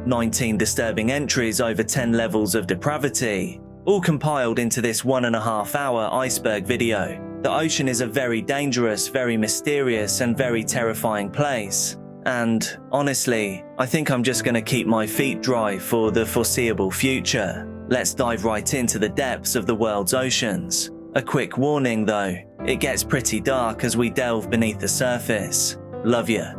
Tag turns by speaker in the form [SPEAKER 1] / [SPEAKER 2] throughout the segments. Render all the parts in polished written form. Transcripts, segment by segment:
[SPEAKER 1] 19 disturbing entries over 10 levels of depravity, all compiled into this 1.5-hour Iceberg video. The ocean is a very dangerous, very mysterious, and very terrifying place. And, honestly, I think I'm just going to keep my feet dry for the foreseeable future. Let's dive right into the depths of the world's oceans. A quick warning though, it gets pretty dark as we delve beneath the surface. Love ya.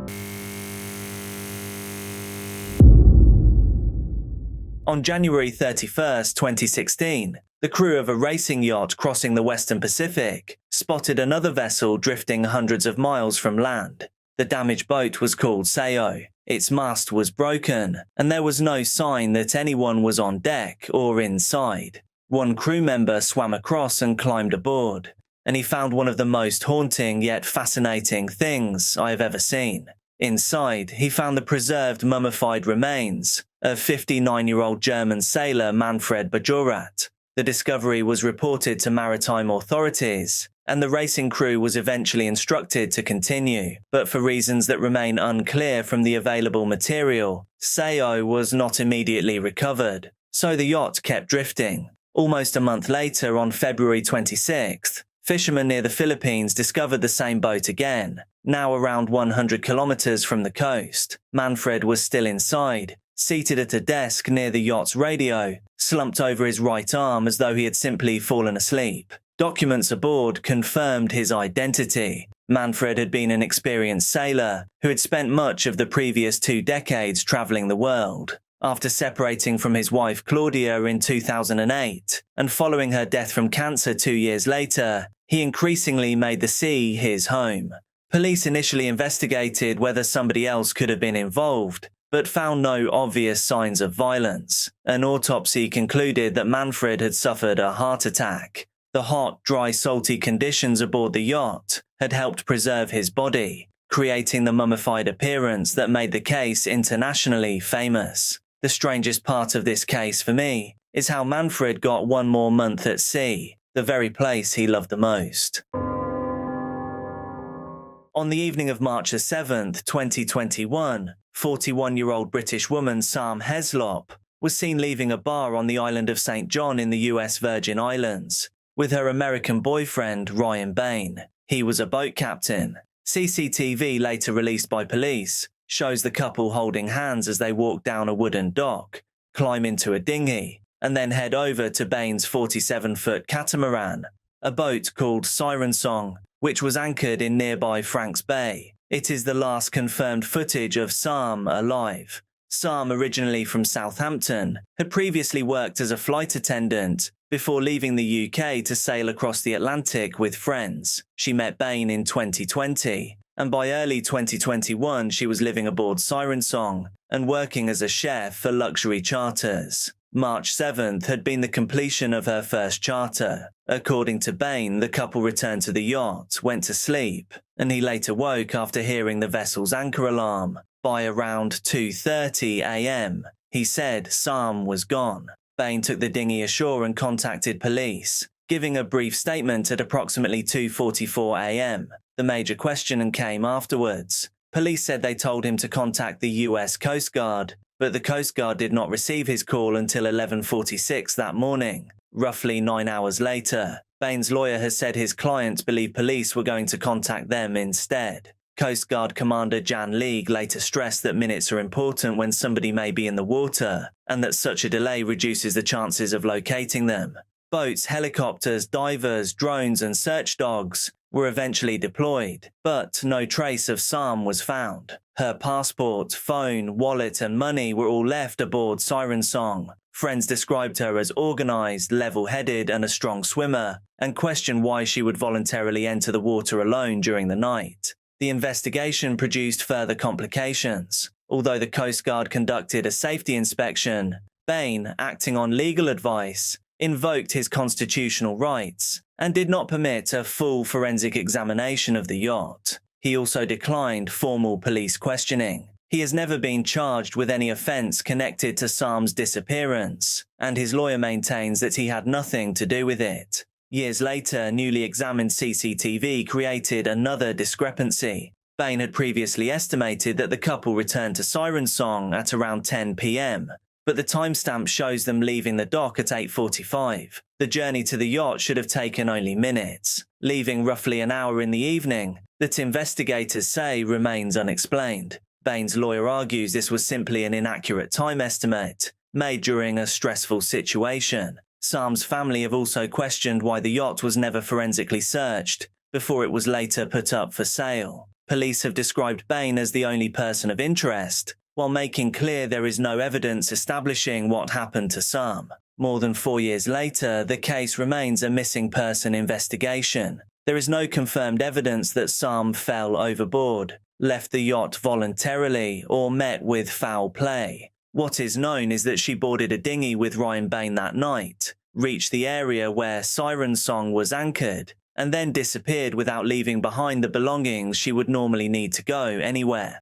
[SPEAKER 1] On January 31st, 2016, the crew of a racing yacht crossing the Western Pacific spotted another vessel drifting hundreds of miles from land. The damaged boat was called Sao. Its mast was broken, and there was no sign that anyone was on deck or inside. One crew member swam across and climbed aboard, and he found one of the most haunting yet fascinating things I have ever seen. Inside, he found the preserved mummified remains of 59-year-old German sailor Manfred Bajorat. The discovery was reported to maritime authorities, and the racing crew was eventually instructed to continue, but for reasons that remain unclear from the available material, Sao was not immediately recovered, so the yacht kept drifting. Almost a month later, on February 26th, fishermen near the Philippines discovered the same boat again, now around 100 kilometers from the coast. Manfred was still inside, seated at a desk near the yacht's radio, slumped over his right arm as though he had simply fallen asleep. Documents aboard confirmed his identity. Manfred had been an experienced sailor who had spent much of the previous 2 decades traveling the world. After separating from his wife Claudia in 2008 and following her death from cancer 2 years later, he increasingly made the sea his home. Police initially investigated whether somebody else could have been involved, but found no obvious signs of violence. An autopsy concluded that Manfred had suffered a heart attack. The hot, dry, salty conditions aboard the yacht had helped preserve his body, creating the mummified appearance that made the case internationally famous. The strangest part of this case for me is how Manfred got 1 more month at sea, the very place he loved the most. On the evening of March 7th, 2021, 41-year-old British woman Sam Heslop was seen leaving a bar on the island of St. John in the US Virgin Islands with her American boyfriend Ryan Bain. He was a boat captain. CCTV, later released by police, shows the couple holding hands as they walk down a wooden dock, climb into a dinghy, and then head over to Bain's 47-foot catamaran, a boat called Siren Song, which was anchored in nearby Franks Bay. It is the last confirmed footage of Sam alive. Sam, originally from Southampton, had previously worked as a flight attendant before leaving the UK to sail across the Atlantic with friends. She met Bain in 2020, and by early 2021 she was living aboard Siren Song and working as a chef for luxury charters. March 7th had been the completion of her first charter. According to Bain, the couple returned to the yacht, went to sleep, and he later woke after hearing the vessel's anchor alarm. By around 2:30 a.m., he said Sam was gone. Bain took the dinghy ashore and contacted police, giving a brief statement at approximately 2:44 a.m. The major question came afterwards. Police said they told him to contact the US Coast Guard, but the Coast Guard did not receive his call until 11:46 that morning. Roughly 9 hours later, Bain's lawyer has said his client believed police were going to contact them instead. Coast Guard Commander Jan League later stressed that minutes are important when somebody may be in the water, and that such a delay reduces the chances of locating them. Boats, helicopters, divers, drones, and search dogs were eventually deployed, but no trace of Sam was found. Her passport, phone, wallet, and money were all left aboard Siren Song. Friends described her as organized, level-headed, and a strong swimmer, and questioned why she would voluntarily enter the water alone during the night. The investigation produced further complications. Although the Coast Guard conducted a safety inspection, Bain, acting on legal advice, invoked his constitutional rights and did not permit a full forensic examination of the yacht. He also declined formal police questioning. He has never been charged with any offense connected to Sam's disappearance, and his lawyer maintains that he had nothing to do with it. Years later, newly examined CCTV created another discrepancy. Bain had previously estimated that the couple returned to Siren Song at around 10 p.m., but the timestamp shows them leaving the dock at 8:45. The journey to the yacht should have taken only minutes, leaving roughly an hour in the evening that investigators say remains unexplained. Bain's lawyer argues this was simply an inaccurate time estimate, made during a stressful situation. Sam's family have also questioned why the yacht was never forensically searched before it was later put up for sale. Police have described Bain as the only person of interest, while making clear there is no evidence establishing what happened to Sam. More than 4 years later, the case remains a missing person investigation. There is no confirmed evidence that Sam fell overboard, left the yacht voluntarily, or met with foul play. What is known is that she boarded a dinghy with Ryan Bain that night, reached the area where Siren Song was anchored, and then disappeared without leaving behind the belongings she would normally need to go anywhere.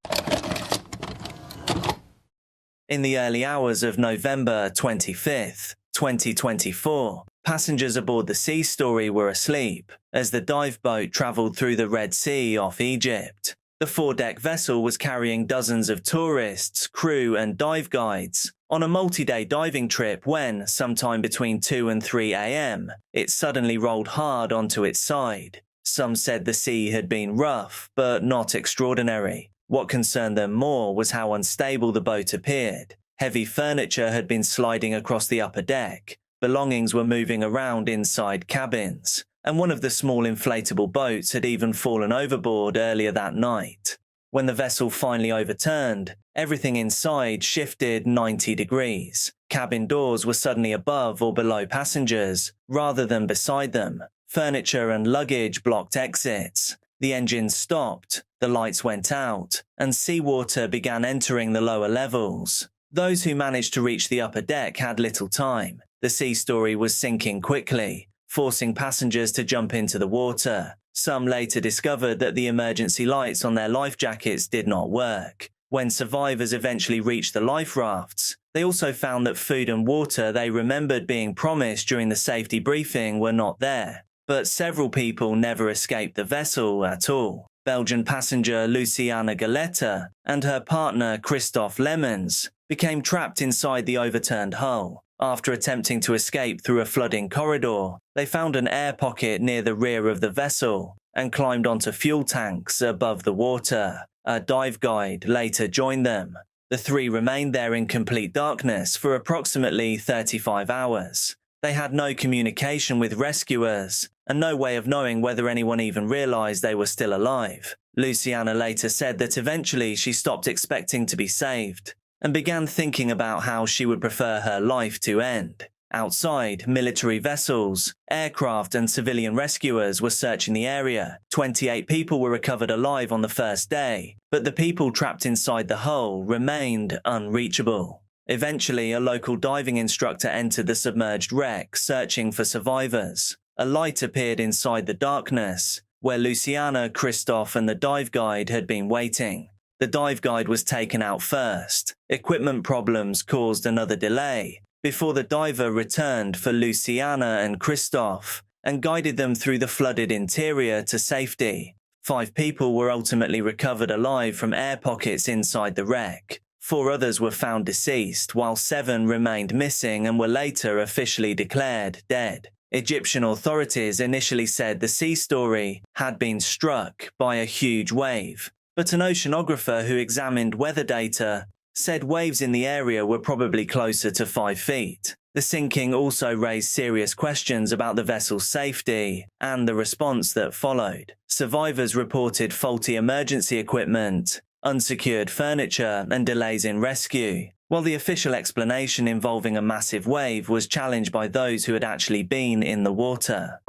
[SPEAKER 1] In the early hours of November 25, 2024, passengers aboard the Sea Story were asleep as the dive boat travelled through the Red Sea off Egypt. The 4-deck vessel was carrying dozens of tourists, crew and dive guides on a multi-day diving trip when, sometime between 2 and 3 a.m., it suddenly rolled hard onto its side. Some said the sea had been rough, but not extraordinary. What concerned them more was how unstable the boat appeared. Heavy furniture had been sliding across the upper deck, belongings were moving around inside cabins, and one of the small inflatable boats had even fallen overboard earlier that night. When the vessel finally overturned, everything inside shifted 90 degrees. Cabin doors were suddenly above or below passengers, rather than beside them. Furniture and luggage blocked exits. The engines stopped, the lights went out, and seawater began entering the lower levels. Those who managed to reach the upper deck had little time. The Sea Story was sinking quickly, forcing passengers to jump into the water. Some later discovered that the emergency lights on their life jackets did not work. When survivors eventually reached the life rafts, they also found that food and water they remembered being promised during the safety briefing were not there. But several people never escaped the vessel at all. Belgian passenger Luciana Galetta and her partner Christophe Lemons became trapped inside the overturned hull. After attempting to escape through a flooding corridor, they found an air pocket near the rear of the vessel and climbed onto fuel tanks above the water. A dive guide later joined them. The three remained there in complete darkness for approximately 35 hours. They had no communication with rescuers and no way of knowing whether anyone even realized they were still alive. Luciana later said that eventually she stopped expecting to be saved and began thinking about how she would prefer her life to end. Outside, military vessels, aircraft and civilian rescuers were searching the area. 28 people were recovered alive on the first day, but the people trapped inside the hull remained unreachable. Eventually, a local diving instructor entered the submerged wreck, searching for survivors. A light appeared inside the darkness, where Luciana, Christophe and the dive guide had been waiting. The dive guide was taken out first. Equipment problems caused another delay, before the diver returned for Luciana and Christophe and guided them through the flooded interior to safety. 5 people were ultimately recovered alive from air pockets inside the wreck. 4 others were found deceased, while 7 remained missing and were later officially declared dead. Egyptian authorities initially said the Sea Story had been struck by a huge wave, but an oceanographer who examined weather data said waves in the area were probably closer to 5 feet. The sinking also raised serious questions about the vessel's safety and the response that followed. Survivors reported faulty emergency equipment, unsecured furniture, and delays in rescue, while the official explanation involving a massive wave was challenged by those who had actually been in the water.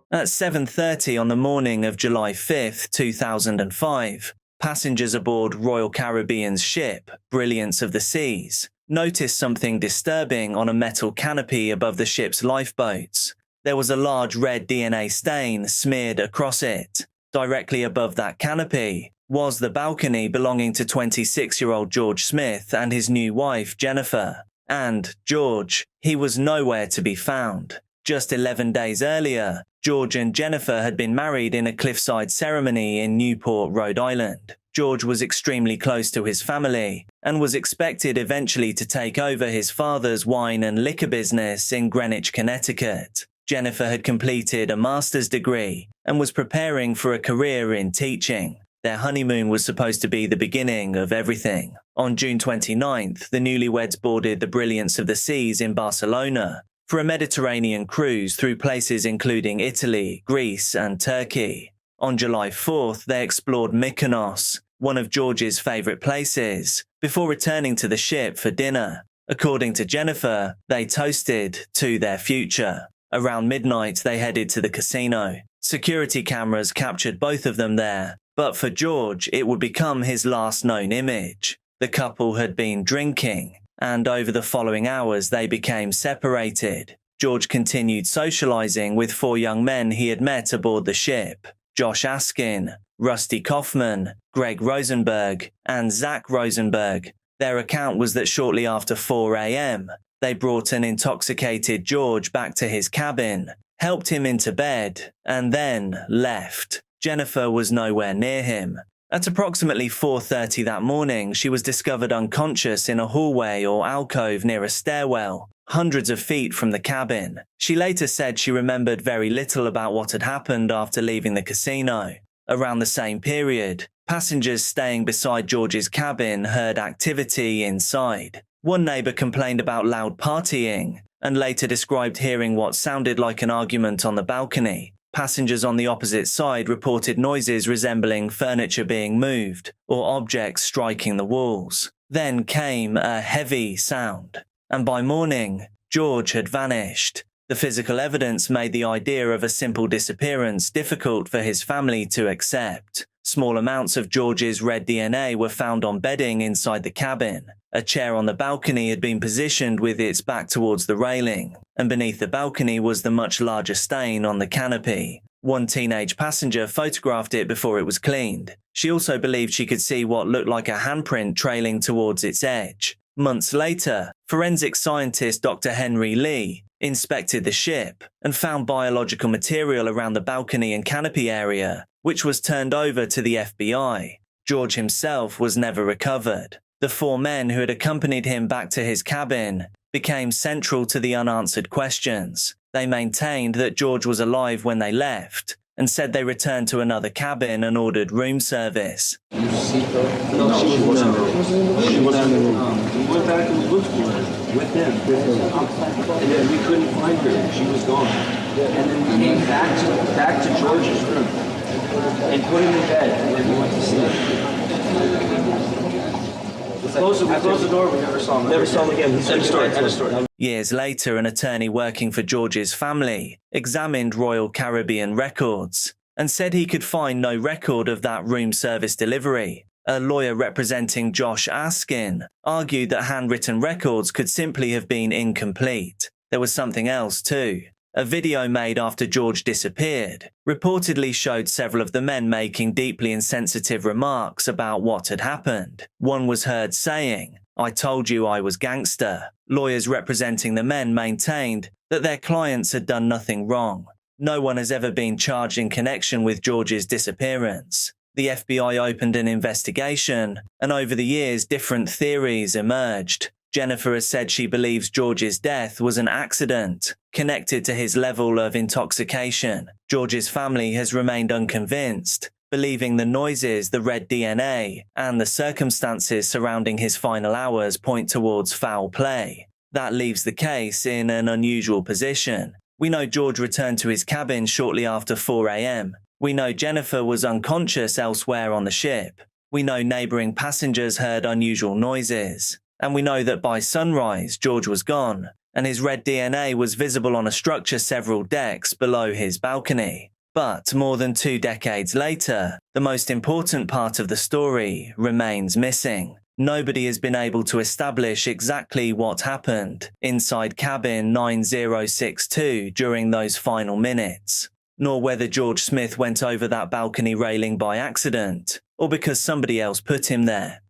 [SPEAKER 1] At 7:30 on the morning of July 5, 2005, passengers aboard Royal Caribbean's ship, Brilliance of the Seas, noticed something disturbing on a metal canopy above the ship's lifeboats. There was a large red DNA stain smeared across it. Directly above that canopy was the balcony belonging to 26-year-old George Smith and his new wife, Jennifer. And George, he was nowhere to be found. Just 11 days earlier, George and Jennifer had been married in a cliffside ceremony in Newport, Rhode Island. George was extremely close to his family and was expected eventually to take over his father's wine and liquor business in Greenwich, Connecticut. Jennifer had completed a master's degree and was preparing for a career in teaching. Their honeymoon was supposed to be the beginning of everything. On June 29th, the newlyweds boarded the Brilliance of the Seas in Barcelona for a Mediterranean cruise through places including Italy, Greece, and Turkey. On July 4th, they explored Mykonos, one of George's favorite places, before returning to the ship for dinner. According to Jennifer, they toasted to their future. Around midnight, they headed to the casino. Security cameras captured both of them there, but for George, it would become his last known image. The couple had been drinking, and over the following hours they became separated. George continued socializing with 4 young men he had met aboard the ship: Josh Askin, Rusty Kaufman, Greg Rosenberg, and Zach Rosenberg. Their account was that shortly after 4 a.m., they brought an intoxicated George back to his cabin, helped him into bed, and then left. Jennifer was nowhere near him. At approximately 4:30 that morning, she was discovered unconscious in a hallway or alcove near a stairwell, hundreds of feet from the cabin. She later said she remembered very little about what had happened after leaving the casino. Around the same period, passengers staying beside George's cabin heard activity inside. One neighbor complained about loud partying and later described hearing what sounded like an argument on the balcony. Passengers on the opposite side reported noises resembling furniture being moved or objects striking the walls. Then came a heavy sound, and by morning, George had vanished. The physical evidence made the idea of a simple disappearance difficult for his family to accept. Small amounts of George's red DNA were found on bedding inside the cabin. A chair on the balcony had been positioned with its back towards the railing, and beneath the balcony was the much larger stain on the canopy. One teenage passenger photographed it before it was cleaned. She also believed she could see what looked like a handprint trailing towards its edge. Months later, forensic scientist Dr. Henry Lee inspected the ship and found biological material around the balcony and canopy area, which was turned over to the FBI. George himself was never recovered. The 4 men who had accompanied him back to his cabin became central to the unanswered questions. They maintained that George was alive when they left and said they returned to another cabin and ordered room service.
[SPEAKER 2] No, she wasn't. She wasn't. We went back and looked for her with them. And then we couldn't find her. She was gone. And then we came back to George's room and put him in bed, and then we went to sleep. We closed the door, we never saw him. Never saw him again. End of story.
[SPEAKER 1] Years later, an attorney working for George's family examined Royal Caribbean records and said he could find no record of that room service delivery. A lawyer representing Josh Askin argued that handwritten records could simply have been incomplete. There was something else too. A video made after George disappeared reportedly showed several of the men making deeply insensitive remarks about what had happened. One was heard saying, "I told you I was gangster." Lawyers representing the men maintained that their clients had done nothing wrong. No one has ever been charged in connection with George's disappearance. The FBI opened an investigation, and over the years different theories emerged. Jennifer has said she believes George's death was an accident connected to his level of intoxication. George's family has remained unconvinced, believing the noises, the red DNA, and the circumstances surrounding his final hours point towards foul play. That leaves the case in an unusual position. We know George returned to his cabin shortly after 4 a.m. We know Jennifer was unconscious elsewhere on the ship. We know neighboring passengers heard unusual noises. And we know that by sunrise, George was gone, and his red DNA was visible on a structure several decks below his balcony. But more than 2 decades later, the most important part of the story remains missing. Nobody has been able to establish exactly what happened inside cabin 9062 during those final minutes, nor whether George Smith went over that balcony railing by accident, or because somebody else put him there.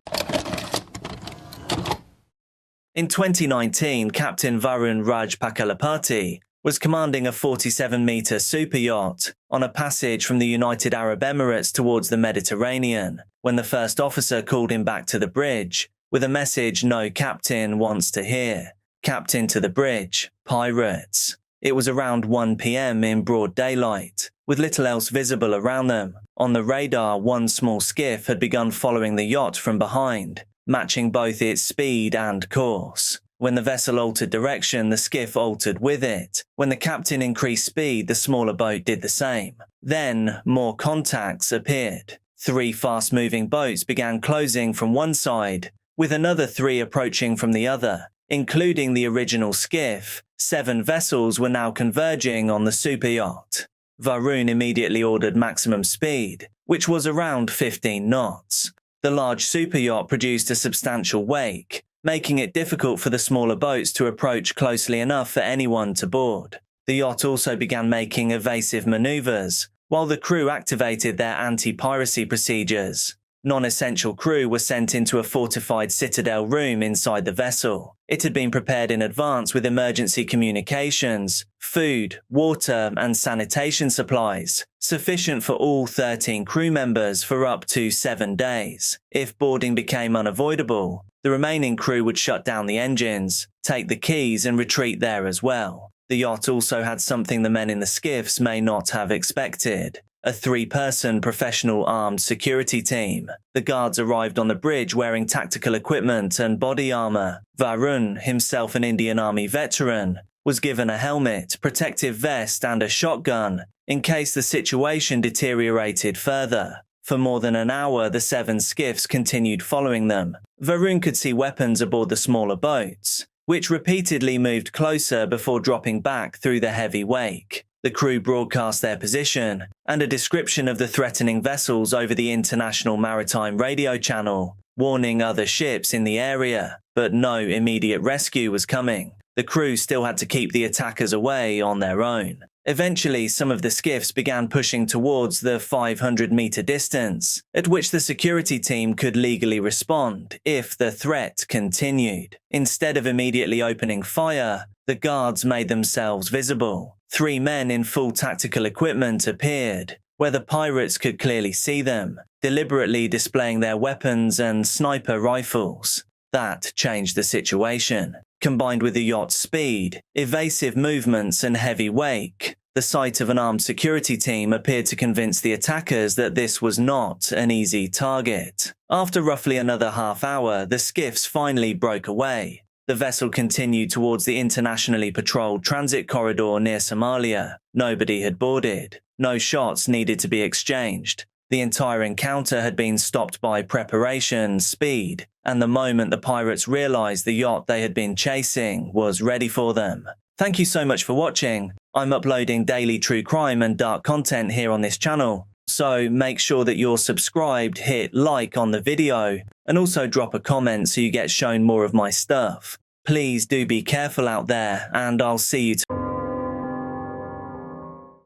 [SPEAKER 1] In 2019, Captain Varun Raj Pakalapati was commanding a 47-meter super yacht on a passage from the United Arab Emirates towards the Mediterranean when the first officer called him back to the bridge with a message no captain wants to hear. Captain to the bridge, pirates. It was around 1 p.m. in broad daylight, with little else visible around them. On the radar, one small skiff had begun following the yacht from behind, matching both its speed and course. When the vessel altered direction, the skiff altered with it. When the captain increased speed, the smaller boat did the same. Then, more contacts appeared. 3 fast-moving boats began closing from one side, with another 3 approaching from the other. Including the original skiff, 7 vessels were now converging on the super yacht. Varun immediately ordered maximum speed, which was around 15 knots. The large super yacht produced a substantial wake, making it difficult for the smaller boats to approach closely enough for anyone to board. The yacht also began making evasive maneuvers, while the crew activated their anti-piracy procedures. Non-essential crew were sent into a fortified citadel room inside the vessel. It had been prepared in advance with emergency communications, food, water, and sanitation supplies, sufficient for all 13 crew members for up to 7 days. If boarding became unavoidable, the remaining crew would shut down the engines, take the keys, and retreat there as well. The yacht also had something the men in the skiffs may not have expected: a 3-person professional armed security team. The guards arrived on the bridge wearing tactical equipment and body armor. Varun, himself an Indian Army veteran, was given a helmet, protective vest, and a shotgun in case the situation deteriorated further. For more than an hour, the 7 skiffs continued following them. Varun could see weapons aboard the smaller boats, which repeatedly moved closer before dropping back through the heavy wake. The crew broadcast their position and a description of the threatening vessels over the International Maritime Radio Channel, warning other ships in the area, but no immediate rescue was coming. The crew still had to keep the attackers away on their own. Eventually, some of the skiffs began pushing towards the 500-meter distance, at which the security team could legally respond if the threat continued. Instead of immediately opening fire, the guards made themselves visible. 3 men in full tactical equipment appeared, where the pirates could clearly see them, deliberately displaying their weapons and sniper rifles. That changed the situation. Combined with the yacht's speed, evasive movements, and heavy wake, the sight of an armed security team appeared to convince the attackers that this was not an easy target. After roughly another half hour, the skiffs finally broke away. The vessel continued towards the internationally patrolled transit corridor near Somalia. Nobody had boarded. No shots needed to be exchanged. The entire encounter had been stopped by preparation, speed, and the moment the pirates realized the yacht they had been chasing was ready for them. Thank you so much for watching. I'm uploading daily true crime and dark content here on this channel, so make sure that you're subscribed, hit like on the video, and also drop a comment so you get shown more of my stuff. Please do be careful out there, and I'll see you tomorrow.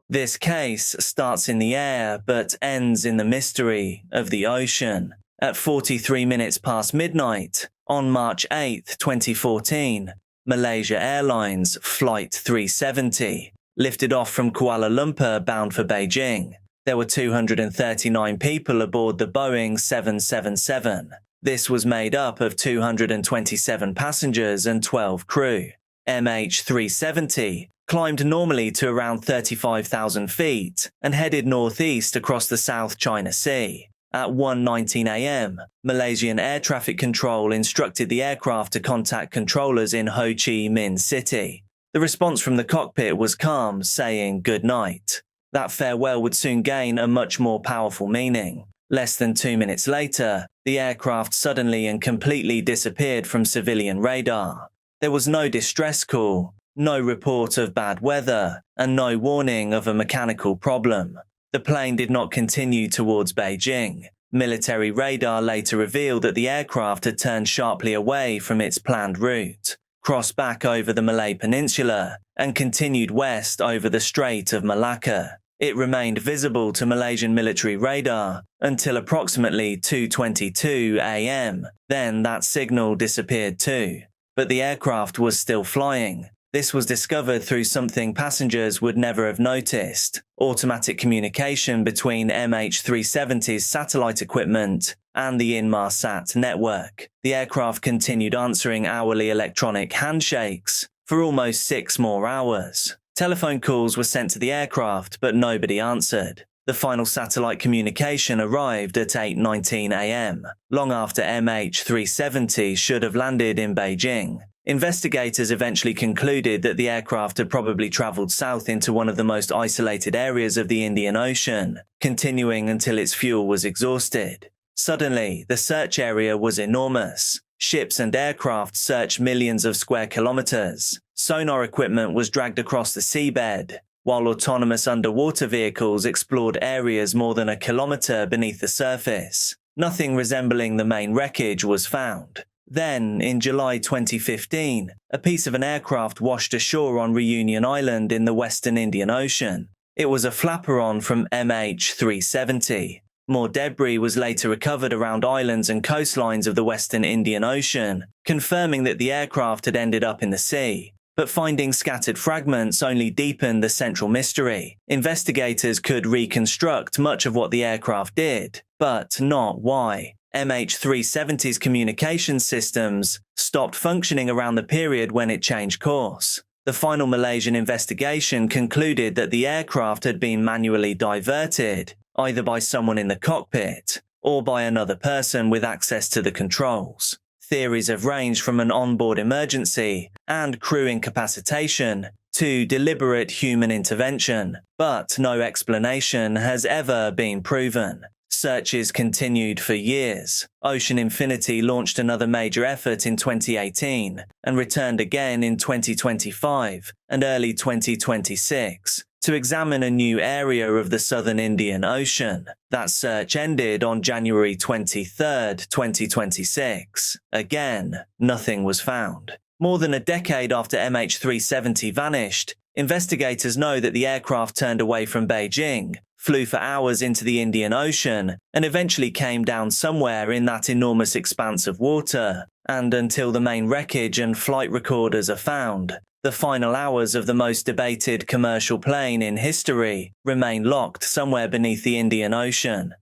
[SPEAKER 1] This case starts in the air but ends in the mystery of the ocean. At 43 minutes past midnight, on March 8, 2014, Malaysia Airlines Flight 370 lifted off from Kuala Lumpur bound for Beijing. There were 239 people aboard the Boeing 777. This was made up of 227 passengers and 12 crew. MH370 climbed normally to around 35,000 feet and headed northeast across the South China Sea. At 1:19 a.m., Malaysian Air Traffic Control instructed the aircraft to contact controllers in Ho Chi Minh City. The response from the cockpit was calm, saying good night. That farewell would soon gain a much more powerful meaning. Less than 2 minutes later, the aircraft suddenly and completely disappeared from civilian radar. There was no distress call, no report of bad weather, and no warning of a mechanical problem. The plane did not continue towards Beijing. Military radar later revealed that the aircraft had turned sharply away from its planned route, crossed back over the Malay Peninsula, and continued west over the Strait of Malacca. It remained visible to Malaysian military radar until approximately 2:22 a.m. Then that signal disappeared too. But the aircraft was still flying. This was discovered through something passengers would never have noticed: automatic communication between MH370's satellite equipment and the Inmarsat network. The aircraft continued answering hourly electronic handshakes for almost 6 more hours. Telephone calls were sent to the aircraft, but nobody answered. The final satellite communication arrived at 8:19 a.m., long after MH370 should have landed in Beijing. Investigators eventually concluded that the aircraft had probably traveled south into one of the most isolated areas of the Indian Ocean, continuing until its fuel was exhausted. Suddenly, the search area was enormous. Ships and aircraft searched millions of square kilometers. Sonar equipment was dragged across the seabed, while autonomous underwater vehicles explored areas more than a kilometer beneath the surface. Nothing resembling the main wreckage was found. Then, in July 2015, a piece of an aircraft washed ashore on Reunion Island in the western Indian Ocean. It was a flaperon from MH370. More debris was later recovered around islands and coastlines of the western Indian Ocean, confirming that the aircraft had ended up in the sea. But finding scattered fragments only deepened the central mystery. Investigators could reconstruct much of what the aircraft did, but not why. MH370's communication systems stopped functioning around the period when it changed course. The final Malaysian investigation concluded that the aircraft had been manually diverted, either by someone in the cockpit or by another person with access to the controls. Theories have ranged from an onboard emergency and crew incapacitation to deliberate human intervention, but no explanation has ever been proven. Searches continued for years. Ocean Infinity launched another major effort in 2018 and returned again in 2025 and early 2026 to examine a new area of the southern Indian Ocean. That search ended on January 23, 2026. Again, nothing was found. More than a decade after MH370 vanished, investigators know that the aircraft turned away from Beijing, flew for hours into the Indian Ocean, and eventually came down somewhere in that enormous expanse of water. And until the main wreckage and flight recorders are found, the final hours of the most debated commercial plane in history remain locked somewhere beneath the Indian Ocean.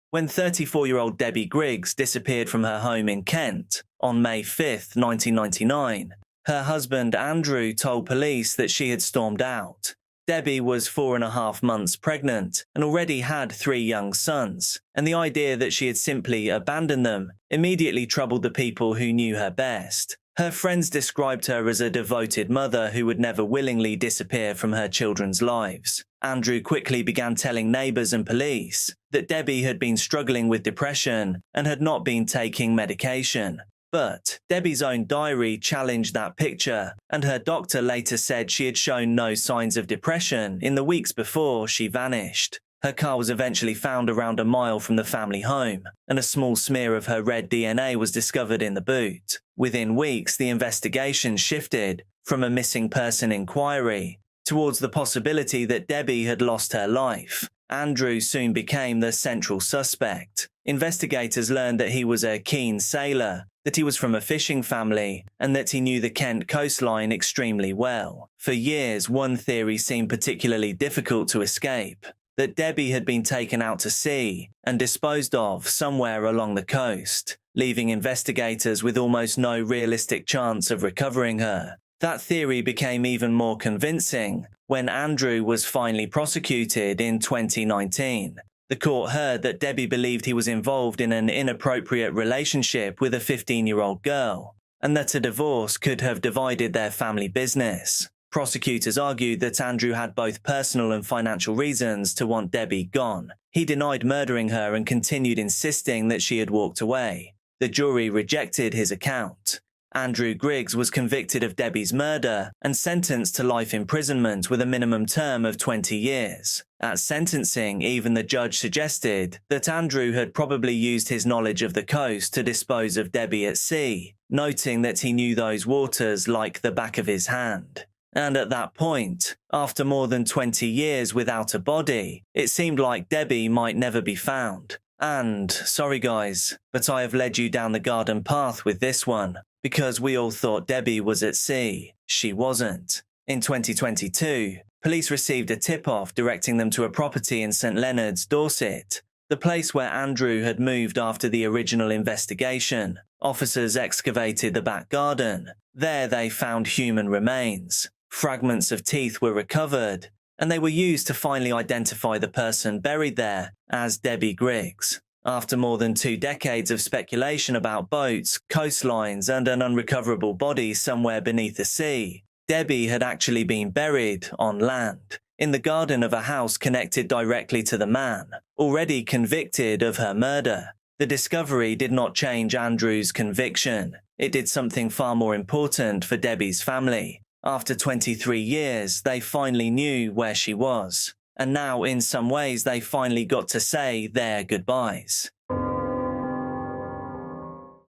[SPEAKER 1] When 34-year-old Debbie Griggs disappeared from her home in Kent on May 5, 1999, her husband Andrew told police that she had stormed out. Debbie was 4.5 months pregnant and already had 3 young sons, and the idea that she had simply abandoned them immediately troubled the people who knew her best. Her friends described her as a devoted mother who would never willingly disappear from her children's lives. Andrew quickly began telling neighbors and police that Debbie had been struggling with depression and had not been taking medication. But Debbie's own diary challenged that picture, and her doctor later said she had shown no signs of depression in the weeks before she vanished. Her car was eventually found around a mile from the family home, and a small smear of her red DNA was discovered in the boot. Within weeks, the investigation shifted from a missing person inquiry towards the possibility that Debbie had lost her life. Andrew soon became the central suspect. Investigators learned that he was a keen sailor, that he was from a fishing family, and that he knew the Kent coastline extremely well. For years, one theory seemed particularly difficult to escape: that Debbie had been taken out to sea and disposed of somewhere along the coast, leaving investigators with almost no realistic chance of recovering her. That theory became even more convincing when Andrew was finally prosecuted in 2019. The court heard that Debbie believed he was involved in an inappropriate relationship with a 15-year-old girl, and that a divorce could have divided their family business. Prosecutors argued that Andrew had both personal and financial reasons to want Debbie gone. He denied murdering her and continued insisting that she had walked away. The jury rejected his account. Andrew Griggs was convicted of Debbie's murder and sentenced to life imprisonment with a minimum term of 20 years. At sentencing, even the judge suggested that Andrew had probably used his knowledge of the coast to dispose of Debbie at sea, noting that he knew those waters like the back of his hand. And at that point, after more than 20 years without a body, it seemed like Debbie might never be found. And, sorry guys, but I have led you down the garden path with this one, Because we all thought Debbie was at sea, she wasn't. In 2022, police received a tip-off directing them to a property in St Leonard's, Dorset, the place where Andrew had moved after the original investigation. Officers excavated the back garden. There they found human remains. Fragments of teeth were recovered, and they were used to finally identify the person buried there as Debbie Griggs. After more than 2 decades of speculation about boats, coastlines, and an unrecoverable body somewhere beneath the sea, Debbie had actually been buried on land, in the garden of a house connected directly to the man, already convicted of her murder. The discovery did not change Andrew's conviction. It did something far more important for Debbie's family. After 23 years, they finally knew where she was. And now, in some ways, they finally got to say their goodbyes.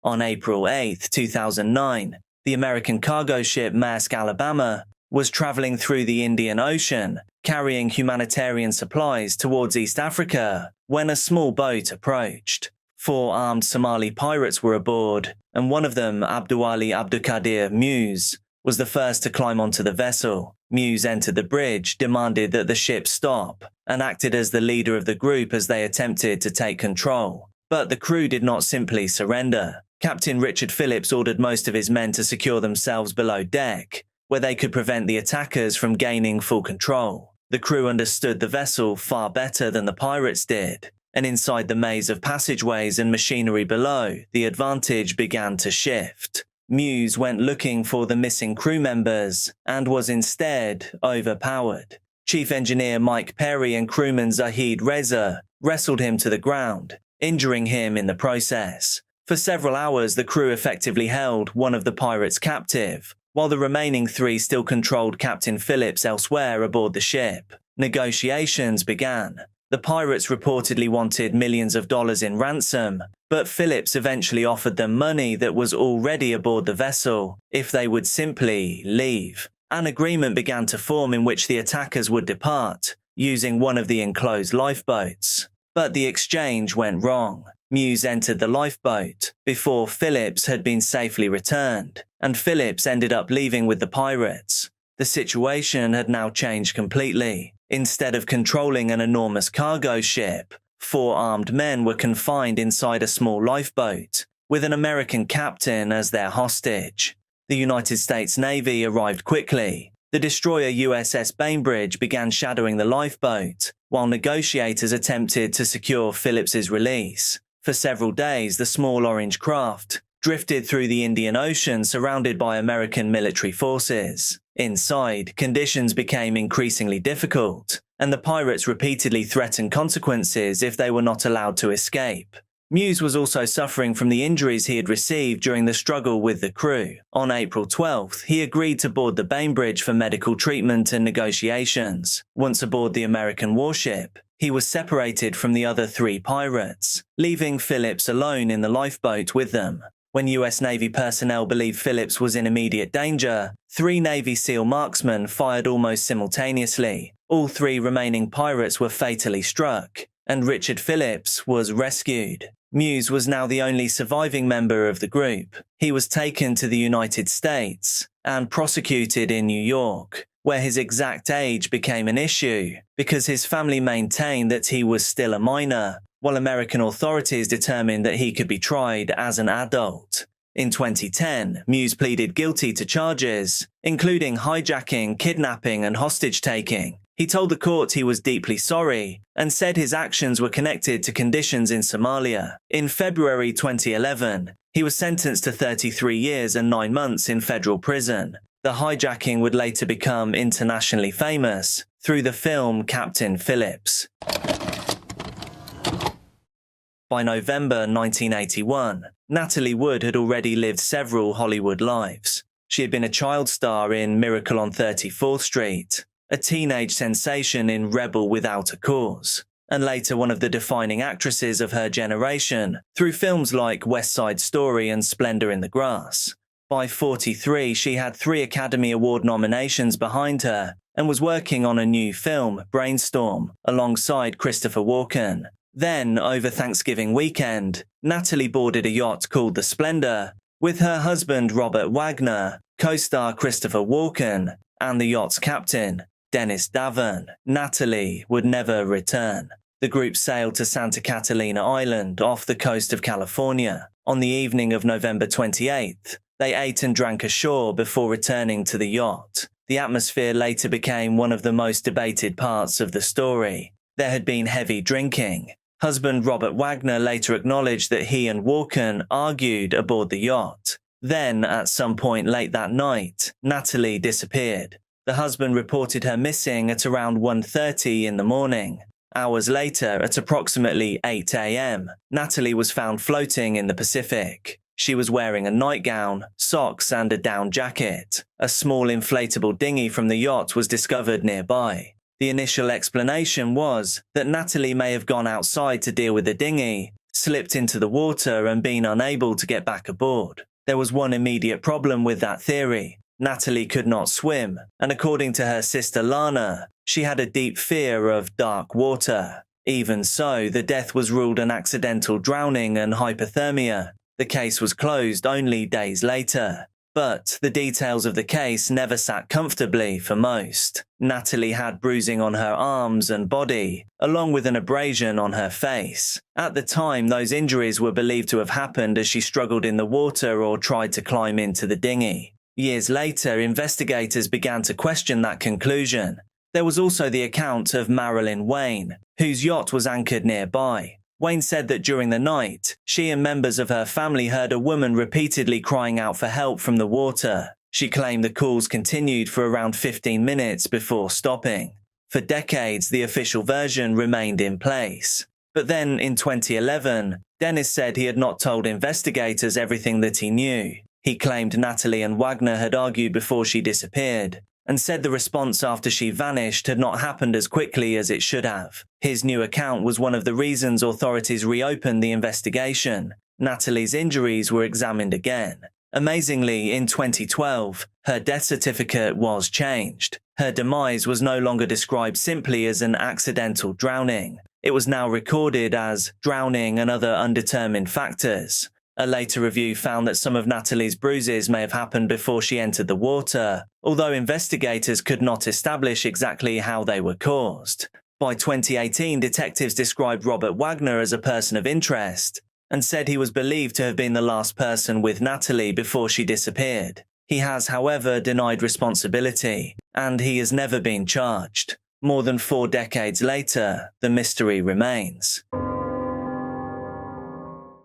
[SPEAKER 1] On April 8, 2009, the American cargo ship Maersk Alabama was traveling through the Indian Ocean, carrying humanitarian supplies towards East Africa, when a small boat approached. 4 armed Somali pirates were aboard, and one of them, Abduwali Abdulkadir Muse, was the first to climb onto the vessel. Muse entered the bridge, demanded that the ship stop, and acted as the leader of the group as they attempted to take control. But the crew did not simply surrender. Captain Richard Phillips ordered most of his men to secure themselves below deck, where they could prevent the attackers from gaining full control. The crew understood the vessel far better than the pirates did, and inside the maze of passageways and machinery below, the advantage began to shift. Muse went looking for the missing crew members and was instead overpowered. Chief Engineer Mike Perry and crewman Zahid Reza wrestled him to the ground, injuring him in the process. For several hours, the crew effectively held one of the pirates captive, while the remaining 3 still controlled Captain Phillips elsewhere aboard the ship. Negotiations began. The pirates reportedly wanted millions of dollars in ransom, but Phillips eventually offered them money that was already aboard the vessel if they would simply leave. An agreement began to form in which the attackers would depart, using one of the enclosed lifeboats. But the exchange went wrong. Muse entered the lifeboat before Phillips had been safely returned, and Phillips ended up leaving with the pirates. The situation had now changed completely. Instead of controlling an enormous cargo ship, 4 armed men were confined inside a small lifeboat, with an American captain as their hostage. The United States Navy arrived quickly. The destroyer USS Bainbridge began shadowing the lifeboat, while negotiators attempted to secure Phillips's release. For several days, the small orange craft drifted through the Indian Ocean surrounded by American military forces. Inside, conditions became increasingly difficult, and the pirates repeatedly threatened consequences if they were not allowed to escape. Muse was also suffering from the injuries he had received during the struggle with the crew. On April 12th, he agreed to board the Bainbridge for medical treatment and negotiations. Once aboard the American warship, he was separated from the other 3 pirates, leaving Phillips alone in the lifeboat with them. When US Navy personnel believed Phillips was in immediate danger, 3 Navy SEAL marksmen fired almost simultaneously. All 3 remaining pirates were fatally struck, and Richard Phillips was rescued. Muse was now the only surviving member of the group. He was taken to the United States and prosecuted in New York, where his exact age became an issue because his family maintained that he was still a minor, while American authorities determined that he could be tried as an adult. In 2010, Muse pleaded guilty to charges, including hijacking, kidnapping, and hostage-taking. He told the court he was deeply sorry and said his actions were connected to conditions in Somalia. In February 2011, he was sentenced to 33 years and 9 months in federal prison. The hijacking would later become internationally famous through the film Captain Phillips. By November 1981, Natalie Wood had already lived several Hollywood lives. She had been a child star in Miracle on 34th Street, a teenage sensation in Rebel Without a Cause, and later one of the defining actresses of her generation through films like West Side Story and Splendor in the Grass. By 43, she had 3 Academy Award nominations behind her and was working on a new film, Brainstorm, alongside Christopher Walken. Then, over Thanksgiving weekend, Natalie boarded a yacht called the Splendor With her husband Robert Wagner, co-star Christopher Walken, and the yacht's captain, Dennis Davern, Natalie would never return. The group sailed to Santa Catalina Island off the coast of California. On the evening of November 28th, they ate and drank ashore before returning to the yacht. The atmosphere later became one of the most debated parts of the story. There had been heavy drinking. Husband Robert Wagner later acknowledged that he and Walken argued aboard the yacht. Then, at some point late that night, Natalie disappeared. The husband reported her missing at around 1:30 in the morning. Hours later, at approximately 8 a.m., Natalie was found floating in the Pacific. She was wearing a nightgown, socks, and a down jacket. A small inflatable dinghy from the yacht was discovered nearby. The initial explanation was that Natalie may have gone outside to deal with the dinghy, slipped into the water, and been unable to get back aboard. There was one immediate problem with that theory. Natalie could not swim, and according to her sister Lana, she had a deep fear of dark water. Even so, the death was ruled an accidental drowning and hypothermia. The case was closed only days later. But the details of the case never sat comfortably for most. Natalie had bruising on her arms and body, along with an abrasion on her face. At the time, those injuries were believed to have happened as she struggled in the water or tried to climb into the dinghy. Years later, investigators began to question that conclusion. There was also the account of Marilyn Wayne, whose yacht was anchored nearby. Wayne said that during the night, she and members of her family heard a woman repeatedly crying out for help from the water. She claimed the calls continued for around 15 minutes before stopping. For decades, the official version remained in place. But then, in 2011, Dennis said he had not told investigators everything that he knew. He claimed Natalie and Wagner had argued before she disappeared, and said the response after she vanished had not happened as quickly as it should have. His new account was one of the reasons authorities reopened the investigation. Natalie's injuries were examined again. Amazingly, in 2012, her death certificate was changed. Her demise was no longer described simply as an accidental drowning. It was now recorded as drowning and other undetermined factors. A later review found that some of Natalie's bruises may have happened before she entered the water, although investigators could not establish exactly how they were caused. By 2018, detectives described Robert Wagner as a person of interest and said he was believed to have been the last person with Natalie before she disappeared. He has, however, denied responsibility, and he has never been charged. More than 4 decades later, the mystery remains.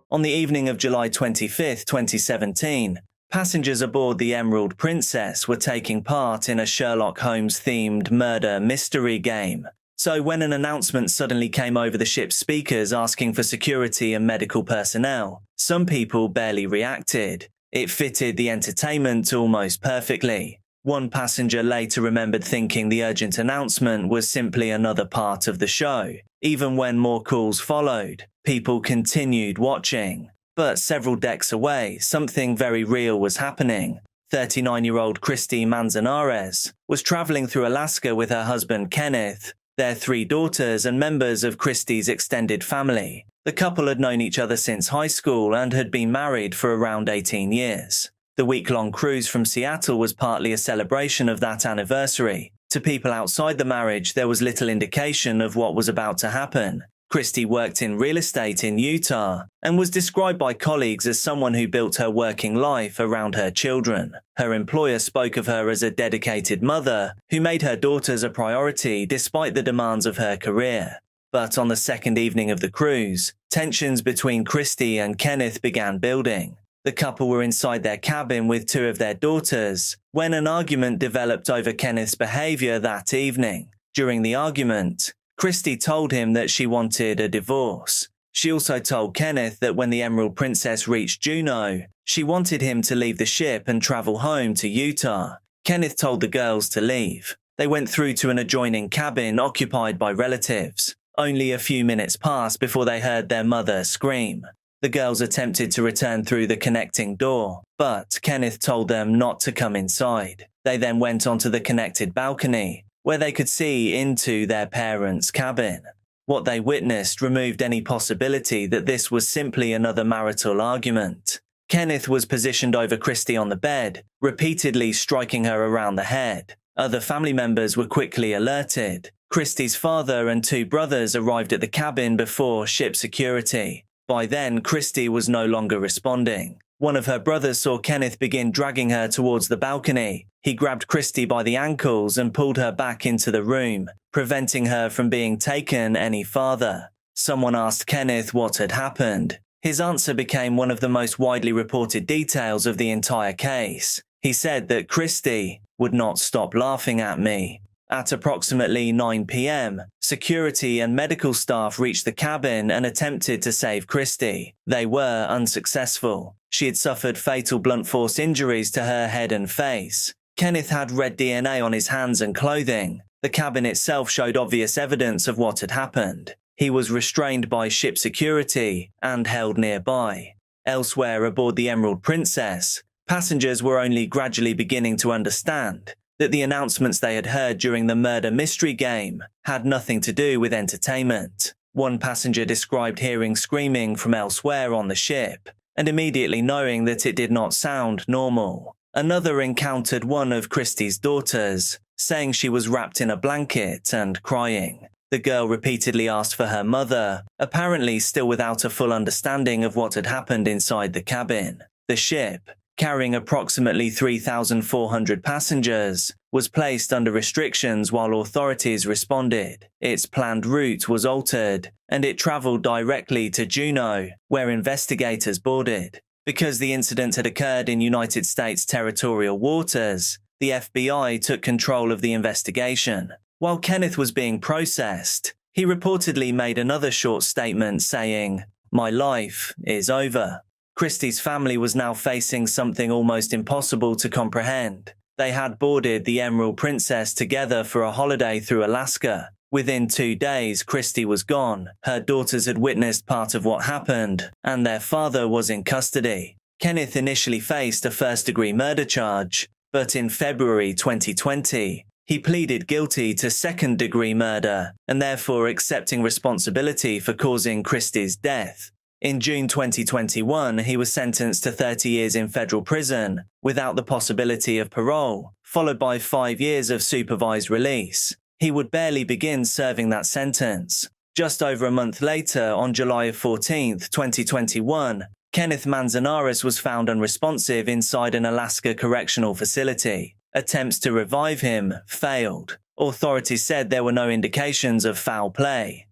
[SPEAKER 1] On the evening of July 25, 2017, passengers aboard the Emerald Princess were taking part in a Sherlock Holmes-themed murder mystery game. So when an announcement suddenly came over the ship's speakers asking for security and medical personnel, some people barely reacted. It fitted the entertainment almost perfectly. One passenger later remembered thinking the urgent announcement was simply another part of the show. Even when more calls followed, people continued watching. But several decks away, something very real was happening. 39-year-old Christy Manzanares was traveling through Alaska with her husband Kenneth, their 3 daughters, and members of Christy's extended family. The couple had known each other since high school and had been married for around 18 years. The week-long cruise from Seattle was partly a celebration of that anniversary. To people outside the marriage, there was little indication of what was about to happen. Christy worked in real estate in Utah and was described by colleagues as someone who built her working life around her children. Her employer spoke of her as a dedicated mother who made her daughters a priority despite the demands of her career. But on the second evening of the cruise, tensions between Christy and Kenneth began building. The couple were inside their cabin with 2 of their daughters when an argument developed over Kenneth's behavior that evening. During the argument, Christy told him that she wanted a divorce. She also told Kenneth that when the Emerald Princess reached Juneau, she wanted him to leave the ship and travel home to Utah. Kenneth told the girls to leave. They went through to an adjoining cabin occupied by relatives. Only a few minutes passed before they heard their mother scream. The girls attempted to return through the connecting door, but Kenneth told them not to come inside. They then went onto the connected balcony, where they could see into their parents' cabin. What they witnessed removed any possibility that this was simply another marital argument. Kenneth was positioned over Christie on the bed, repeatedly striking her around the head. Other family members were quickly alerted. Christie's father and 2 brothers arrived at the cabin before ship security. By then, Christie was no longer responding. One of her brothers saw Kenneth begin dragging her towards the balcony. He grabbed Christie by the ankles and pulled her back into the room, preventing her from being taken any farther. Someone asked Kenneth what had happened. His answer became one of the most widely reported details of the entire case. He said that Christie would not stop laughing at me. At approximately 9 p.m., security and medical staff reached the cabin and attempted to save Christie. They were unsuccessful. She had suffered fatal blunt force injuries to her head and face. Kenneth had red DNA on his hands and clothing. The cabin itself showed obvious evidence of what had happened. He was restrained by ship security and held nearby. Elsewhere aboard the Emerald Princess, passengers were only gradually beginning to understand that the announcements they had heard during the murder mystery game had nothing to do with entertainment. One passenger described hearing screaming from elsewhere on the ship and immediately knowing that it did not sound normal. Another encountered one of Christie's daughters, saying she was wrapped in a blanket and crying. The girl repeatedly asked for her mother, apparently still without a full understanding of what had happened inside the cabin. The ship, carrying approximately 3,400 passengers, was placed under restrictions while authorities responded. Its planned route was altered, and it traveled directly to Juneau, where investigators boarded. Because the incident had occurred in United States territorial waters, the FBI took control of the investigation. While Kenneth was being processed, he reportedly made another short statement saying, "My life is over." Christie's family was now facing something almost impossible to comprehend. They had boarded the Emerald Princess together for a holiday through Alaska. Within 2 days, Christie was gone. Her daughters had witnessed part of what happened, and their father was in custody. Kenneth initially faced a first-degree murder charge, but in February 2020, he pleaded guilty to second-degree murder and therefore accepting responsibility for causing Christie's death. In June 2021, he was sentenced to 30 years in federal prison without the possibility of parole, followed by 5 years of supervised release. He would barely begin serving that sentence. Just over a month later, on July 14, 2021, Kenneth Manzanares was found unresponsive inside an Alaska correctional facility. Attempts to revive him failed. Authorities said there were no indications of foul play.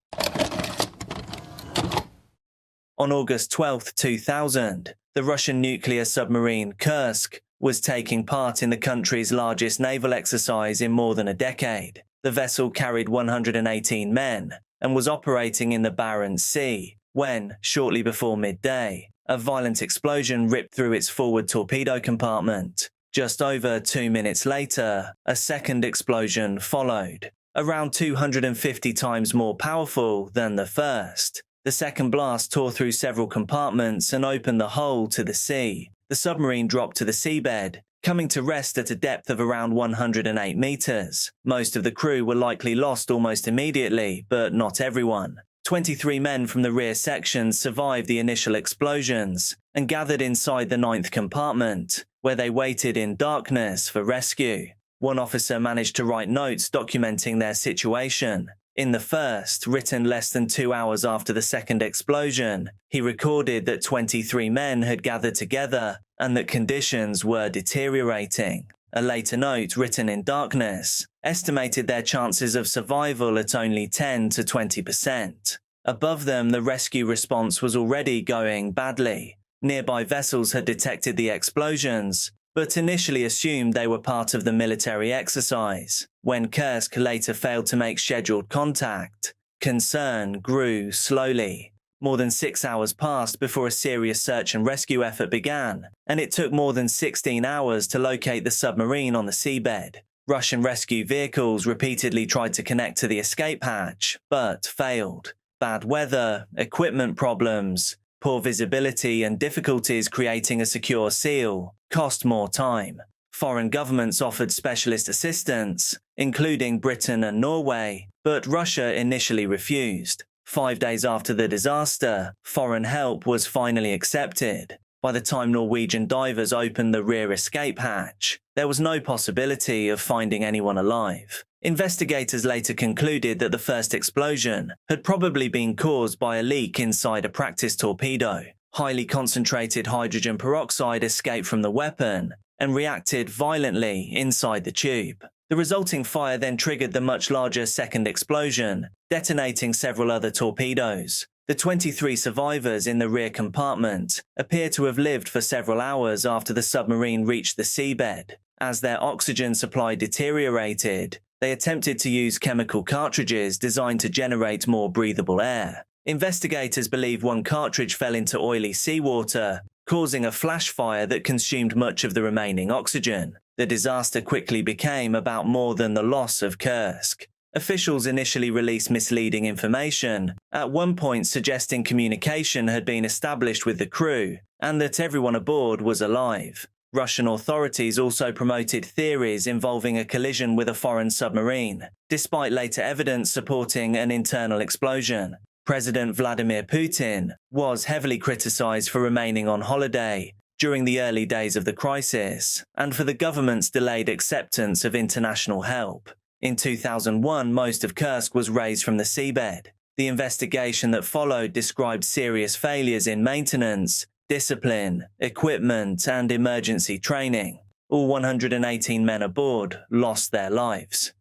[SPEAKER 1] On August 12, 2000, the Russian nuclear submarine Kursk was taking part in the country's largest naval exercise in more than a decade. The vessel carried 118 men and was operating in the Barents Sea when, shortly before midday, a violent explosion ripped through its forward torpedo compartment. Just over 2 minutes later, a second explosion followed, around 250 times more powerful than the first. The second blast tore through several compartments and opened the hull to the sea. The submarine dropped to the seabed, coming to rest at a depth of around 108 meters. Most of the crew were likely lost almost immediately, but not everyone. 23 men from the rear section survived the initial explosions and gathered inside the 9th compartment, where they waited in darkness for rescue. One officer managed to write notes documenting their situation. In the first, written less than 2 hours after the second explosion, he recorded that 23 men had gathered together and that conditions were deteriorating. A later note, written in darkness, estimated their chances of survival at only 10 to 20%. Above them, the rescue response was already going badly. Nearby vessels had detected the explosions, but initially assumed they were part of the military exercise. When Kursk later failed to make scheduled contact, concern grew slowly. More than 6 hours passed before a serious search and rescue effort began, and it took more than 16 hours to locate the submarine on the seabed. Russian rescue vehicles repeatedly tried to connect to the escape hatch, but failed. Bad weather, equipment problems, poor visibility, and difficulties creating a secure seal cost more time. Foreign governments offered specialist assistance, including Britain and Norway, but Russia initially refused. 5 days after the disaster, foreign help was finally accepted. By the time Norwegian divers opened the rear escape hatch, there was no possibility of finding anyone alive. Investigators later concluded that the first explosion had probably been caused by a leak inside a practice torpedo. Highly concentrated hydrogen peroxide escaped from the weapon and reacted violently inside the tube. The resulting fire then triggered the much larger second explosion, detonating several other torpedoes. The 23 survivors in the rear compartment appear to have lived for several hours after the submarine reached the seabed. As their oxygen supply deteriorated, they attempted to use chemical cartridges designed to generate more breathable air. Investigators believe one cartridge fell into oily seawater, causing a flash fire that consumed much of the remaining oxygen. The disaster quickly became about more than the loss of Kursk. Officials initially released misleading information, at one point suggesting communication had been established with the crew and that everyone aboard was alive. Russian authorities also promoted theories involving a collision with a foreign submarine, despite later evidence supporting an internal explosion. President Vladimir Putin was heavily criticized for remaining on holiday during the early days of the crisis and for the government's delayed acceptance of international help. In 2001, most of Kursk was raised from the seabed. The investigation that followed described serious failures in maintenance, discipline, equipment, and emergency training. All 118 men aboard lost their lives.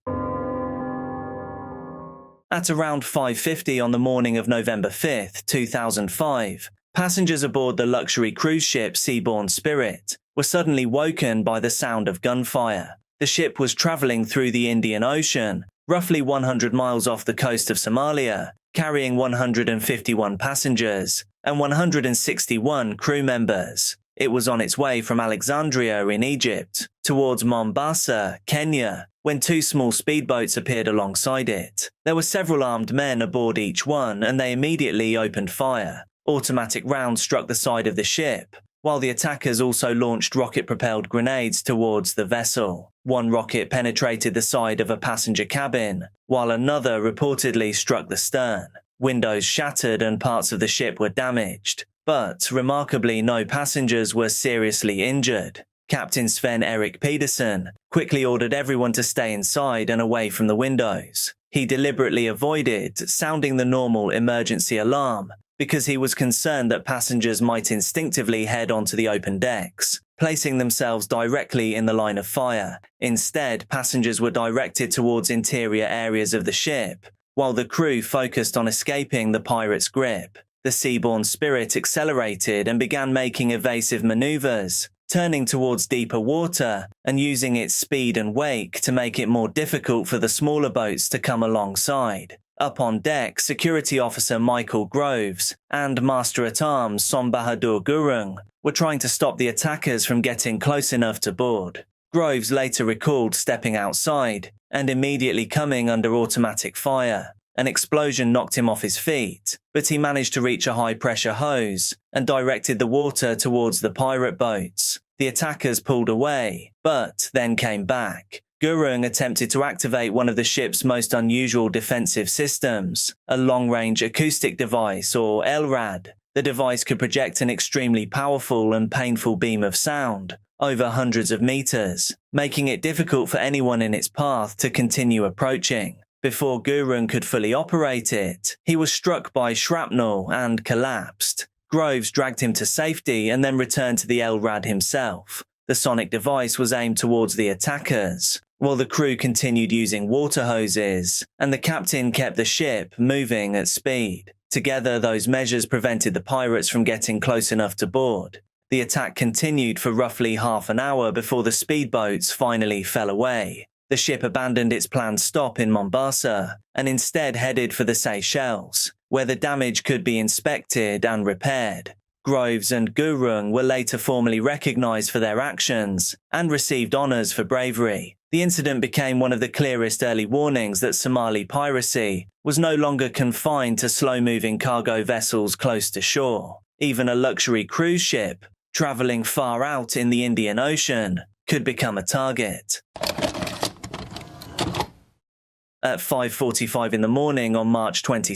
[SPEAKER 1] At around 5:50 on the morning of November 5, 2005, passengers aboard the luxury cruise ship Seabourn Spirit were suddenly woken by the sound of gunfire. The ship was traveling through the Indian Ocean, roughly 100 miles off the coast of Somalia, carrying 151 passengers and 161 crew members. It was on its way from Alexandria in Egypt towards Mombasa, Kenya, when two small speedboats appeared alongside it. There were several armed men aboard each one, and they immediately opened fire. Automatic rounds struck the side of the ship, while the attackers also launched rocket-propelled grenades towards the vessel. One rocket penetrated the side of a passenger cabin, while another reportedly struck the stern. Windows shattered and parts of the ship were damaged, but remarkably no passengers were seriously injured. Captain Sven-Erik Pedersen quickly ordered everyone to stay inside and away from the windows. He deliberately avoided sounding the normal emergency alarm because he was concerned that passengers might instinctively head onto the open decks, placing themselves directly in the line of fire. Instead, passengers were directed towards interior areas of the ship, while the crew focused on escaping the pirates' grip. The Seabourn Spirit accelerated and began making evasive maneuvers, turning towards deeper water and using its speed and wake to make it more difficult for the smaller boats to come alongside. Up on deck, Security Officer Michael Groves and Master-at-Arms Som Bahadur Gurung were trying to stop the attackers from getting close enough to board. Groves later recalled stepping outside and immediately coming under automatic fire. An explosion knocked him off his feet, but he managed to reach a high-pressure hose and directed the water towards the pirate boats. The attackers pulled away, but then came back. Gurung attempted to activate one of the ship's most unusual defensive systems, a long-range acoustic device, or LRAD. The device could project an extremely powerful and painful beam of sound over hundreds of meters, making it difficult for anyone in its path to continue approaching. Before Gurung could fully operate it, he was struck by shrapnel and collapsed. Groves dragged him to safety and then returned to the LRAD himself. The sonic device was aimed towards the attackers, while the crew continued using water hoses, and the captain kept the ship moving at speed. Together, those measures prevented the pirates from getting close enough to board. The attack continued for roughly half an hour before the speedboats finally fell away. The ship abandoned its planned stop in Mombasa and instead headed for the Seychelles, where the damage could be inspected and repaired. Groves and Gurung were later formally recognized for their actions and received honors for bravery. The incident became one of the clearest early warnings that Somali piracy was no longer confined to slow-moving cargo vessels close to shore. Even a luxury cruise ship, traveling far out in the Indian Ocean, could become a target. At 5:45 in the morning on March 22,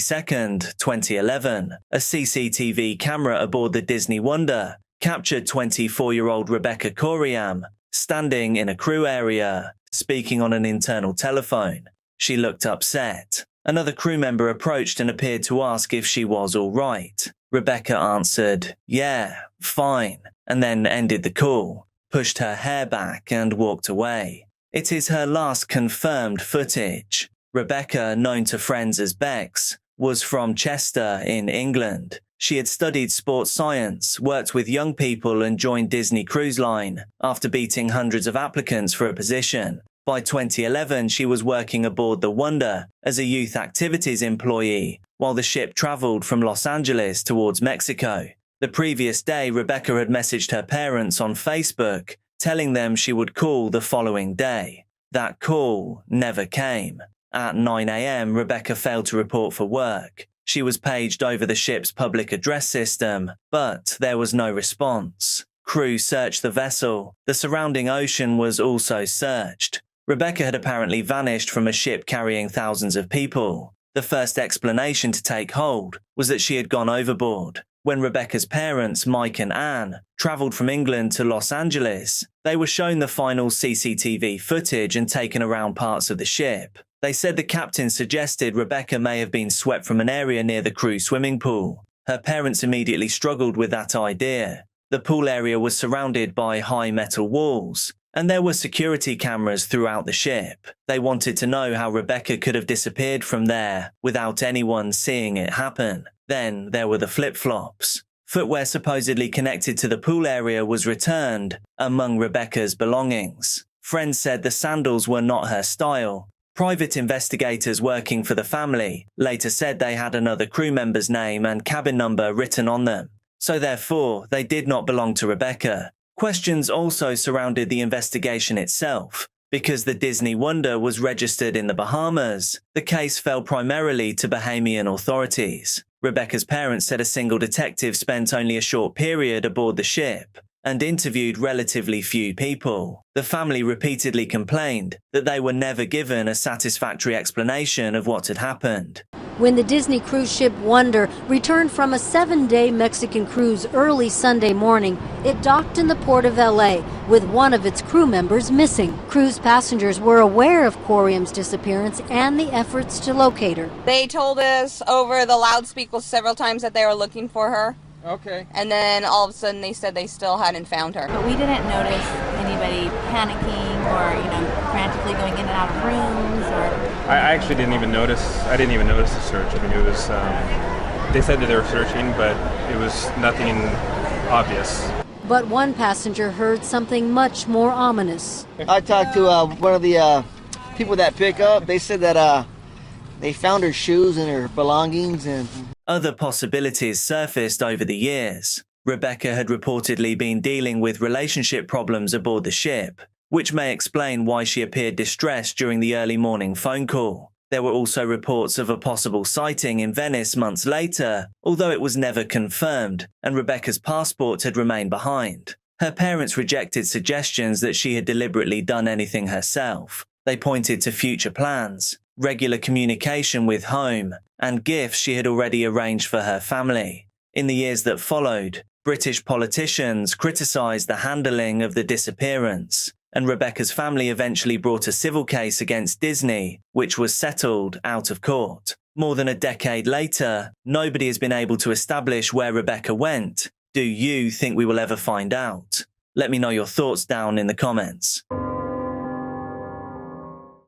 [SPEAKER 1] 2011, a CCTV camera aboard the Disney Wonder captured 24-year-old Rebecca Coriam standing in a crew area, speaking on an internal telephone. She looked upset. Another crew member approached and appeared to ask if she was all right. Rebecca answered, "Yeah, fine," and then ended the call, pushed her hair back and walked away. It is her last confirmed footage. Rebecca, known to friends as Bex, was from Chester in England. She had studied sports science, worked with young people and joined Disney Cruise Line after beating hundreds of applicants for a position. By 2011, she was working aboard the Wonder as a youth activities employee while the ship traveled from Los Angeles towards Mexico. The previous day, Rebecca had messaged her parents on Facebook, telling them she would call the following day. That call never came. At 9 a.m., Rebecca failed to report for work. She was paged over the ship's public address system, but there was no response. Crew searched the vessel. The surrounding ocean was also searched. Rebecca had apparently vanished from a ship carrying thousands of people. The first explanation to take hold was that she had gone overboard. When Rebecca's parents, Mike and Anne, travelled from England to Los Angeles, they were shown the final CCTV footage and taken around parts of the ship. They said the captain suggested Rebecca may have been swept from an area near the crew swimming pool. Her parents immediately struggled with that idea. The pool area was surrounded by high metal walls, and there were security cameras throughout the ship. They wanted to know how Rebecca could have disappeared from there without anyone seeing it happen. Then there were the flip-flops. Footwear supposedly connected to the pool area was returned among Rebecca's belongings. Friends said the sandals were not her style. Private investigators working for the family later said they had another crew member's name and cabin number written on them. So therefore, they did not belong to Rebecca. Questions also surrounded the investigation itself. Because the Disney Wonder was registered in the Bahamas, the case fell primarily to Bahamian authorities. Rebecca's parents said a single detective spent only a short period aboard the ship and interviewed relatively few people. The family repeatedly complained that they were never given a satisfactory explanation of what had happened.
[SPEAKER 3] When the Disney cruise ship Wonder returned from a 7-day Mexican cruise early Sunday morning, it docked in the port of LA with one of its crew members missing. Cruise passengers were aware of Coriam's disappearance and the efforts to locate her.
[SPEAKER 4] They told us over the loudspeaker several times that they were looking for her.
[SPEAKER 5] Okay.
[SPEAKER 4] And then all of a sudden they said they still hadn't found her.
[SPEAKER 6] But we didn't notice anybody panicking or, frantically going in and out of rooms or...
[SPEAKER 5] I actually didn't even notice. I didn't even notice the search. I mean, it was, they said that they were searching, but it was nothing obvious.
[SPEAKER 3] But one passenger heard something much more ominous.
[SPEAKER 7] I talked to one of the people that pick up. They said that they found her shoes and her belongings. And
[SPEAKER 1] other possibilities surfaced over the years. Rebecca had reportedly been dealing with relationship problems aboard the ship, which may explain why she appeared distressed during the early morning phone call. There were also reports of a possible sighting in Venice months later, although it was never confirmed, and Rebecca's passport had remained behind. Her parents rejected suggestions that she had deliberately done anything herself. They pointed to future plans, regular communication with home, and gifts she had already arranged for her family. In the years that followed, British politicians criticised the handling of the disappearance, and Rebecca's family eventually brought a civil case against Disney, which was settled out of court. More than a decade later, nobody has been able to establish where Rebecca went. Do you think we will ever find out? Let me know your thoughts down in the comments.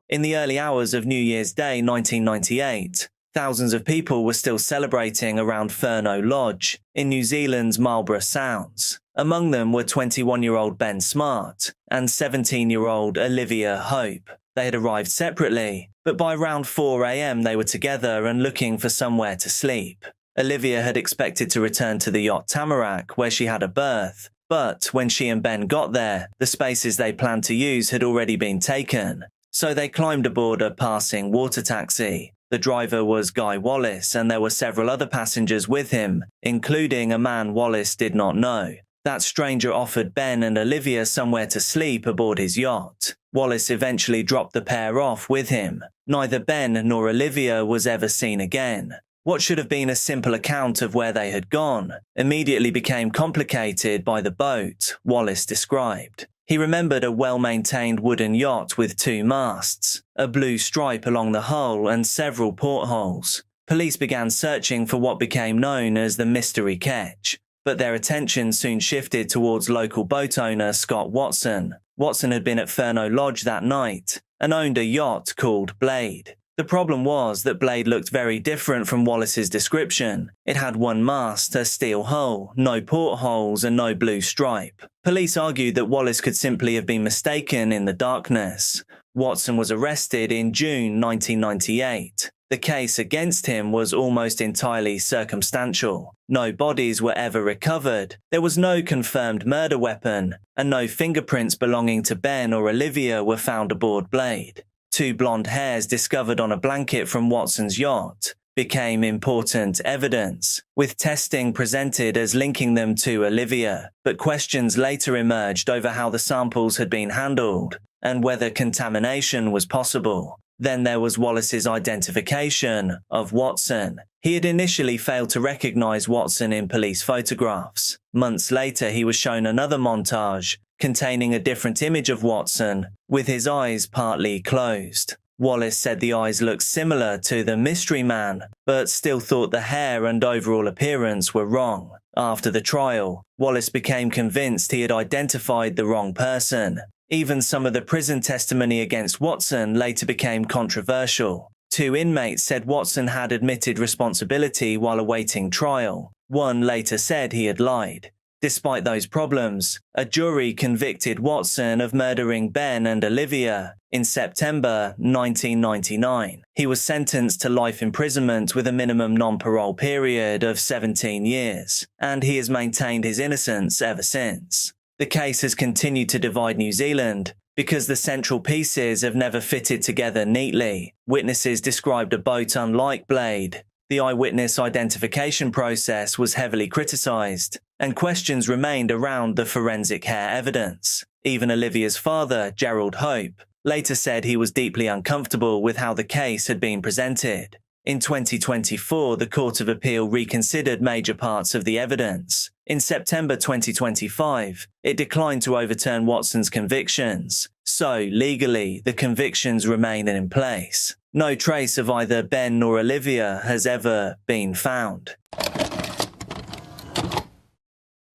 [SPEAKER 1] In the early hours of New Year's Day 1998, thousands of people were still celebrating around Furneaux Lodge in New Zealand's Marlborough Sounds. Among them were 21-year-old Ben Smart and 17-year-old Olivia Hope. They had arrived separately, but by around 4 a.m. they were together and looking for somewhere to sleep. Olivia had expected to return to the yacht Tamarack, where she had a berth, but when she and Ben got there, the spaces they planned to use had already been taken. So they climbed aboard a passing water taxi. The driver was Guy Wallace, and there were several other passengers with him, including a man Wallace did not know. That stranger offered Ben and Olivia somewhere to sleep aboard his yacht. Wallace eventually dropped the pair off with him. Neither Ben nor Olivia was ever seen again. What should have been a simple account of where they had gone immediately became complicated by the boat, Wallace described. He remembered a well-maintained wooden yacht with 2 masts, a blue stripe along the hull and several portholes. Police began searching for what became known as the mystery ketch, but their attention soon shifted towards local boat owner Scott Watson. Watson had been at Furneaux Lodge that night and owned a yacht called Blade. The problem was that Blade looked very different from Wallace's description. It had 1 mast, a steel hull, no portholes and no blue stripe. Police argued that Wallace could simply have been mistaken in the darkness. Watson was arrested in June 1998. The case against him was almost entirely circumstantial. No bodies were ever recovered. There was no confirmed murder weapon, and no fingerprints belonging to Ben or Olivia were found aboard Blade. 2 blonde hairs discovered on a blanket from Watson's yacht became important evidence, with testing presented as linking them to Olivia, but questions later emerged over how the samples had been handled and whether contamination was possible. Then there was Wallace's identification of Watson. He had initially failed to recognize Watson in police photographs. Months later, he was shown another montage containing a different image of Watson, with his eyes partly closed. Wallace said the eyes looked similar to the mystery man, but still thought the hair and overall appearance were wrong. After the trial, Wallace became convinced he had identified the wrong person. Even some of the prison testimony against Watson later became controversial. 2 inmates said Watson had admitted responsibility while awaiting trial. 1 later said he had lied. Despite those problems, a jury convicted Watson of murdering Ben and Olivia in September 1999. He was sentenced to life imprisonment with a minimum non-parole period of 17 years, and he has maintained his innocence ever since. The case has continued to divide New Zealand because the central pieces have never fitted together neatly. Witnesses described a boat unlike Blade. The eyewitness identification process was heavily criticised, and questions remained around the forensic hair evidence. Even Olivia's father, Gerald Hope, later said he was deeply uncomfortable with how the case had been presented. In 2024, the Court of Appeal reconsidered major parts of the evidence. In September 2025, it declined to overturn Watson's convictions, so legally the convictions remain in place. No trace of either Ben nor Olivia has ever been found.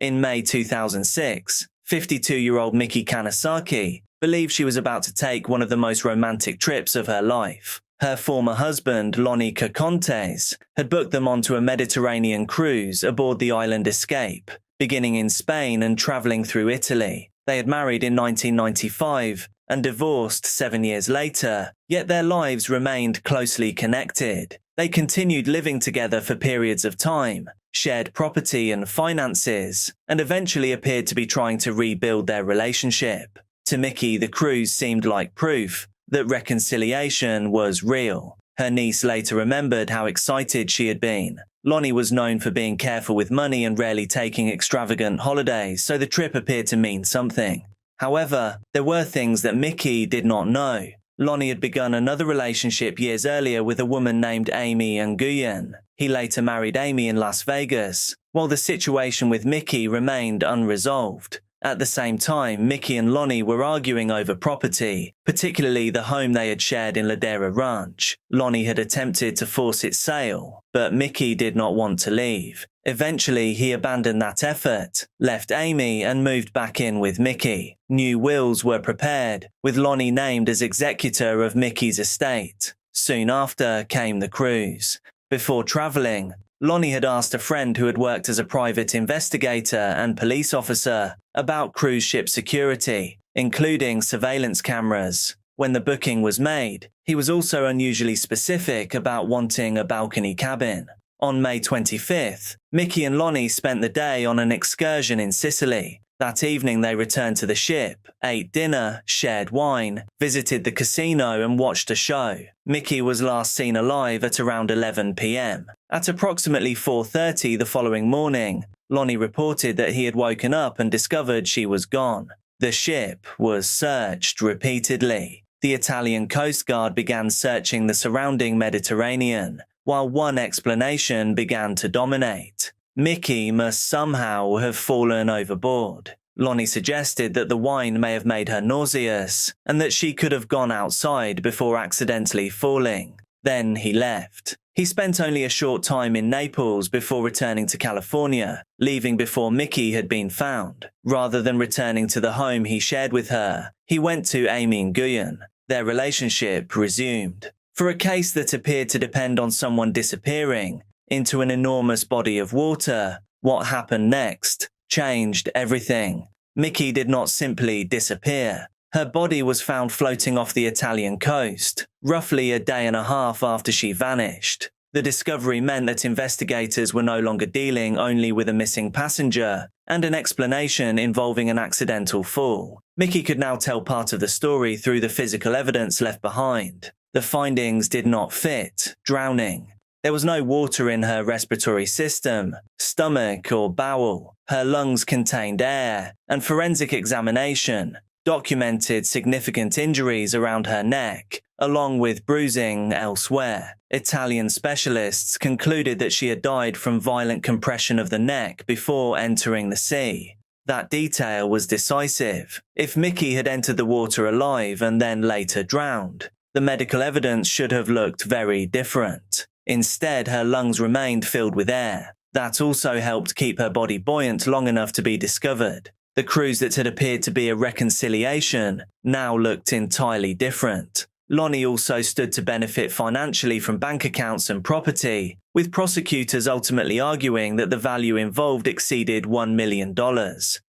[SPEAKER 1] In May 2006, 52-year-old Miki Kanasaki believed she was about to take one of the most romantic trips of her life. Her former husband, Lonnie Cacontes, had booked them onto a Mediterranean cruise aboard the island Escape, beginning in Spain and travelling through Italy. They had married in 1995 and divorced 7 years later, yet their lives remained closely connected. They continued living together for periods of time, shared property and finances, and eventually appeared to be trying to rebuild their relationship. To Miki, the cruise seemed like proof that reconciliation was real. Her niece later remembered how excited she had been. Lonnie was known for being careful with money and rarely taking extravagant holidays, so the trip appeared to mean something. However, there were things that Miki did not know. Lonnie had begun another relationship years earlier with a woman named Amy Nguyen. He later married Amy in Las Vegas, while the situation with Miki remained unresolved. At the same time, Miki and Lonnie were arguing over property, particularly the home they had shared in Ladera Ranch. Lonnie had attempted to force its sale, but Miki did not want to leave. Eventually, he abandoned that effort, left Amy and moved back in with Miki. New wills were prepared, with Lonnie named as executor of Miki's estate. Soon after came the cruise. Before travelling, Lonnie had asked a friend who had worked as a private investigator and police officer about cruise ship security, including surveillance cameras. When the booking was made, he was also unusually specific about wanting a balcony cabin. On May 25th, Miki and Lonnie spent the day on an excursion in Sicily. That evening they returned to the ship, ate dinner, shared wine, visited the casino and watched a show. Miki was last seen alive at around 11 p.m. At approximately 4:30 the following morning, Lonnie reported that he had woken up and discovered she was gone. The ship was searched repeatedly. The Italian Coast Guard began searching the surrounding Mediterranean. while one explanation began to dominate. Mickey must somehow have fallen overboard. Lonnie suggested that the wine may have made her nauseous and that she could have gone outside before accidentally falling. Then he left. He spent only a short time in Naples before returning to California, leaving before Mickey had been found. Rather than returning to the home he shared with her, he went to Amy Nguyen. Their relationship resumed. For a case that appeared to depend on someone disappearing into an enormous body of water, what happened next changed everything. Mickey did not simply disappear. Her body was found floating off the Italian coast, roughly a day and a half after she vanished. The discovery meant that investigators were no longer dealing only with a missing passenger and an explanation involving an accidental fall. Mickey could now tell part of the story through the physical evidence left behind. The findings did not fit: drowning. There was no water in her respiratory system, stomach or bowel. Her lungs contained air, and forensic examination documented significant injuries around her neck, along with bruising elsewhere. Italian specialists concluded that she had died from violent compression of the neck before entering the sea. That detail was decisive. If Mickey had entered the water alive and then later drowned, the medical evidence should have looked very different. Instead, her lungs remained filled with air. That also helped keep her body buoyant long enough to be discovered. The cruise that had appeared to be a reconciliation now looked entirely different. Lonnie also stood to benefit financially from bank accounts and property, with prosecutors ultimately arguing that the value involved exceeded $1 million.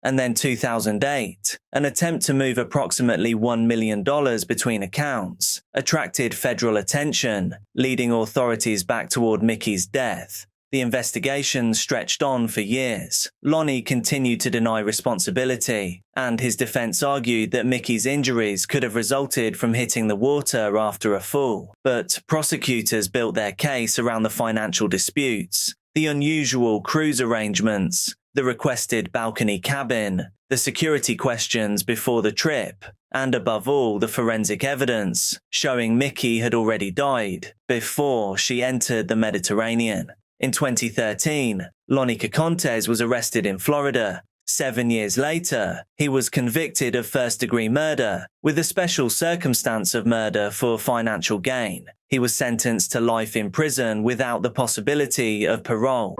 [SPEAKER 1] And then 2008, an attempt to move approximately $1 million between accounts attracted federal attention, leading authorities back toward Mickey's death. The investigation stretched on for years. Lonnie continued to deny responsibility, and his defense argued that Mickey's injuries could have resulted from hitting the water after a fall. But prosecutors built their case around the financial disputes, the unusual cruise arrangements, the requested balcony cabin, the security questions before the trip, and above all, the forensic evidence showing Mickey had already died before she entered the Mediterranean. In 2013, Lonnie Cacontes was arrested in Florida. 7 years later, he was convicted of first-degree murder, with a special circumstance of murder for financial gain. He was sentenced to life in prison without the possibility of parole.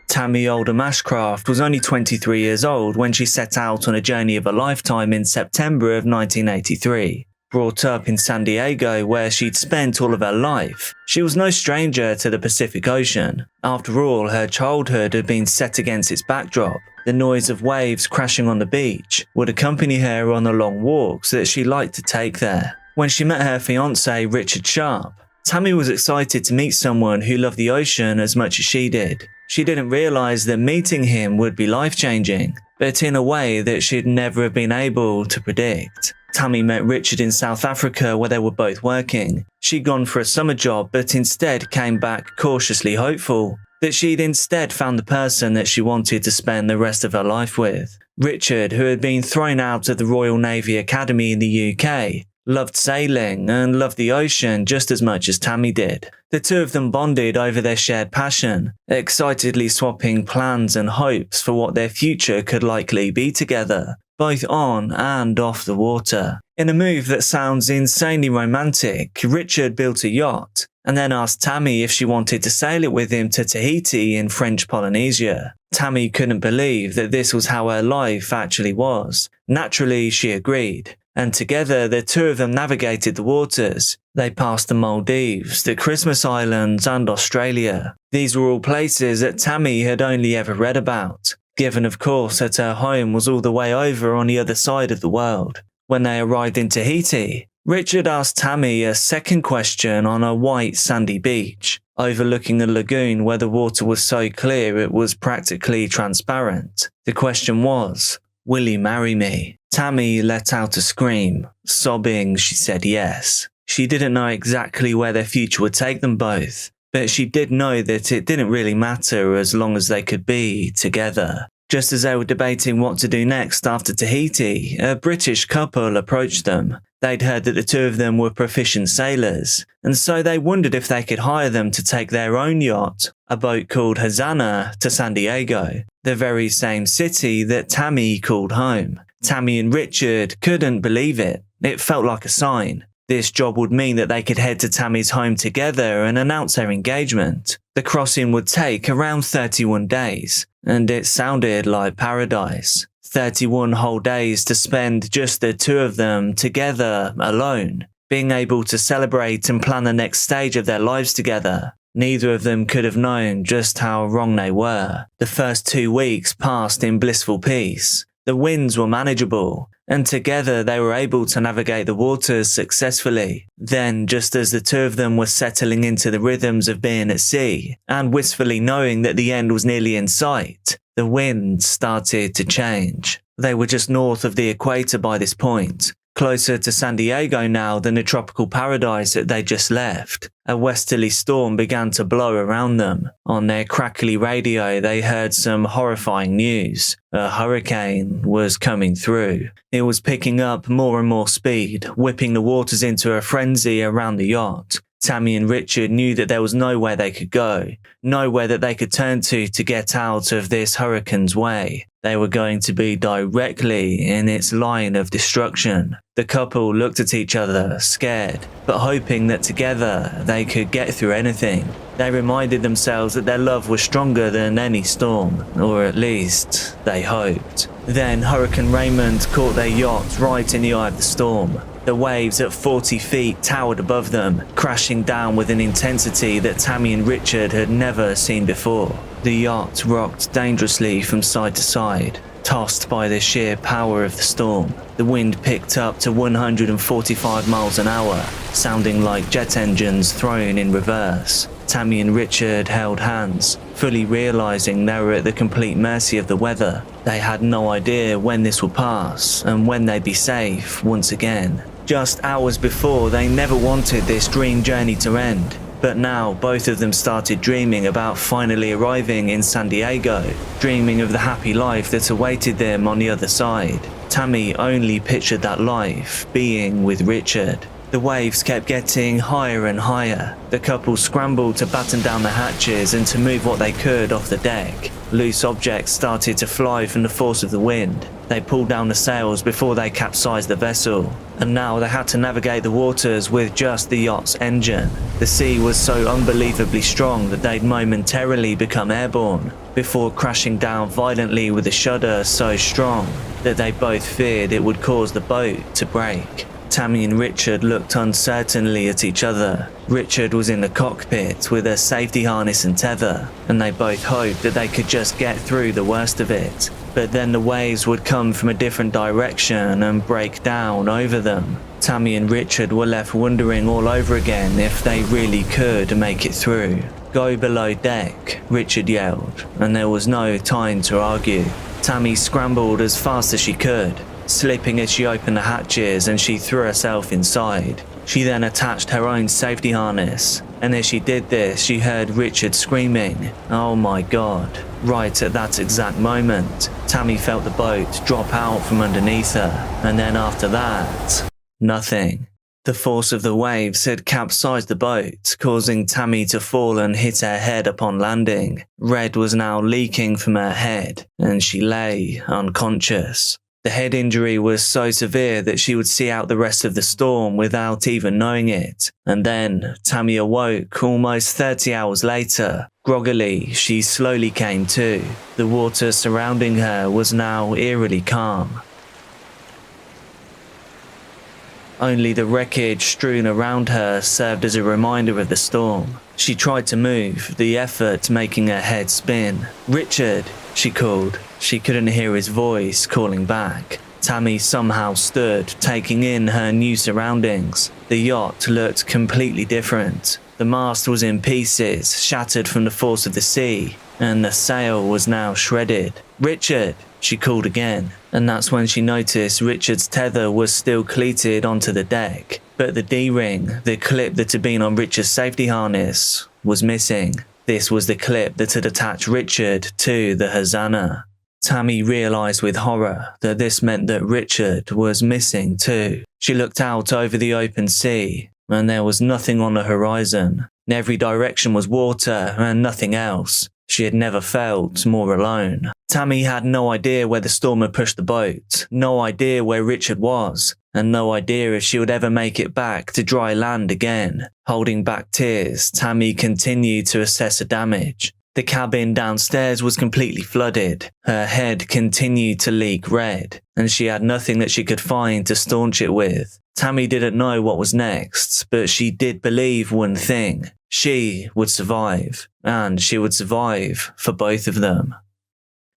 [SPEAKER 1] Tammy Oldham Ashcraft was only 23 years old when she set out on a journey of a lifetime in September of 1983. Brought up in San Diego, where she'd spent all of her life, she was no stranger to the Pacific Ocean. After all, her childhood had been set against its backdrop. The noise of waves crashing on the beach would accompany her on the long walks that she liked to take there. When she met her fiancé, Richard Sharp, Tammy was excited to meet someone who loved the ocean as much as she did. She didn't realize that meeting him would be life-changing, but in a way that she'd never have been able to predict. Tammy met Richard in South Africa, where they were both working. She'd gone for a summer job, but instead came back cautiously hopeful that she'd instead found the person that she wanted to spend the rest of her life with. Richard, who had been thrown out of the Royal Navy Academy in the UK, loved sailing and loved the ocean just as much as Tammy did. The two of them bonded over their shared passion, excitedly swapping plans and hopes for what their future could likely be together, both on and off the water. In a move that sounds insanely romantic, Richard built a yacht and then asked Tammy if she wanted to sail it with him to Tahiti in French Polynesia. Tammy couldn't believe that this was how her life actually was. Naturally, she agreed, and together the two of them navigated the waters. They passed the Maldives, the Christmas Islands, and Australia. These were all places that Tammy had only ever read about, given of course that her home was all the way over on the other side of the world. When they arrived in Tahiti, Richard asked Tammy a second question on a white sandy beach, overlooking a lagoon where the water was so clear it was practically transparent. The question was, "Will you marry me?" Tammy let out a scream. Sobbing, she said yes. She didn't know exactly where their future would take them both, but she did know that it didn't really matter as long as they could be together. Just as they were debating what to do next after Tahiti, a British couple approached them. They'd heard that the two of them were proficient sailors, and so they wondered if they could hire them to take their own yacht, a boat called Hosanna, to San Diego, the very same city that Tammy called home. Tammy and Richard couldn't believe it. It felt like a sign. This job would mean that they could head to Tammy's home together and announce their engagement. The crossing would take around 31 days, and it sounded like paradise. 31 whole days to spend just the two of them together alone, being able to celebrate and plan the next stage of their lives together. Neither of them could have known just how wrong they were. The first 2 weeks passed in blissful peace. The winds were manageable, and together they were able to navigate the waters successfully. Then, just as the two of them were settling into the rhythms of being at sea, and wistfully knowing that the end was nearly in sight, the wind started to change. They were just north of the equator by this point, closer to San Diego now than the tropical paradise that they just left. A westerly storm began to blow around them. On their crackly radio, they heard some horrifying news. A hurricane was coming through. It was picking up more and more speed, whipping the waters into a frenzy around the yacht. Tammy and Richard knew that there was nowhere they could go, nowhere that they could turn to get out of this hurricane's way. They were going to be directly in its line of destruction. The couple looked at each other, scared, but hoping that together they could get through anything. They reminded themselves that their love was stronger than any storm, or at least they hoped. Then Hurricane Raymond caught their yacht right in the eye of the storm. The waves at 40 feet towered above them, crashing down with an intensity that Tammy and Richard had never seen before. The yacht rocked dangerously from side to side, tossed by the sheer power of the storm. The wind picked up to 145 miles an hour, sounding like jet engines thrown in reverse. Tammy and Richard held hands, fully realizing they were at the complete mercy of the weather. They had no idea when this would pass and when they'd be safe once again. Just hours before, they never wanted this dream journey to end. But now, both of them started dreaming about finally arriving in San Diego, dreaming of the happy life that awaited them on the other side. Tammy only pictured that life being with Richard. The waves kept getting higher and higher. The couple scrambled to batten down the hatches and to move what they could off the deck. Loose objects started to fly from the force of the wind. They pulled down the sails before they capsized the vessel, and now they had to navigate the waters with just the yacht's engine. The sea was so unbelievably strong that they'd momentarily become airborne, before crashing down violently with a shudder so strong that they both feared it would cause the boat to break. Tammy and Richard looked uncertainly at each other. Richard was in the cockpit with a safety harness and tether, and they both hoped that they could just get through the worst of it. But then the waves would come from a different direction and break down over them. Tammy and Richard were left wondering all over again if they really could make it through. "Go below deck," Richard yelled, and there was no time to argue. Tammy scrambled as fast as she could, slipping as she opened the hatches, and she threw herself inside. She then attached her own safety harness, and as she did this, she heard Richard screaming, "Oh my God." Right at that exact moment, Tammy felt the boat drop out from underneath her, and then after that, nothing. The force of the waves had capsized the boat, causing Tammy to fall and hit her head upon landing. Red was now leaking from her head, and she lay unconscious. The head injury was so severe that she would see out the rest of the storm without even knowing it. And then Tammy awoke almost 30 hours later. Groggily, she slowly came to. The water surrounding her was now eerily calm. Only the wreckage strewn around her served as a reminder of the storm. She tried to move, the effort making her head spin. "Richard," she called. She couldn't hear his voice calling back. Tammy somehow stood, taking in her new surroundings. The yacht looked completely different. The mast was in pieces, shattered from the force of the sea, and the sail was now shredded. "Richard," she called again, and that's when she noticed Richard's tether was still cleated onto the deck, but the D-ring, the clip that had been on Richard's safety harness, was missing. This was the clip that had attached Richard to the Hosanna. Tammy realized with horror that this meant that Richard was missing too. She looked out over the open sea, and there was nothing on the horizon. In every direction was water and nothing else. She had never felt more alone. Tammy had no idea where the storm had pushed the boat, no idea where Richard was, and no idea if she would ever make it back to dry land again. Holding back tears, Tammy continued to assess the damage. The cabin downstairs was completely flooded. Her head continued to leak red, and she had nothing that she could find to staunch it with. Tammy didn't know what was next, but she did believe one thing. She would survive, and she would survive for both of them.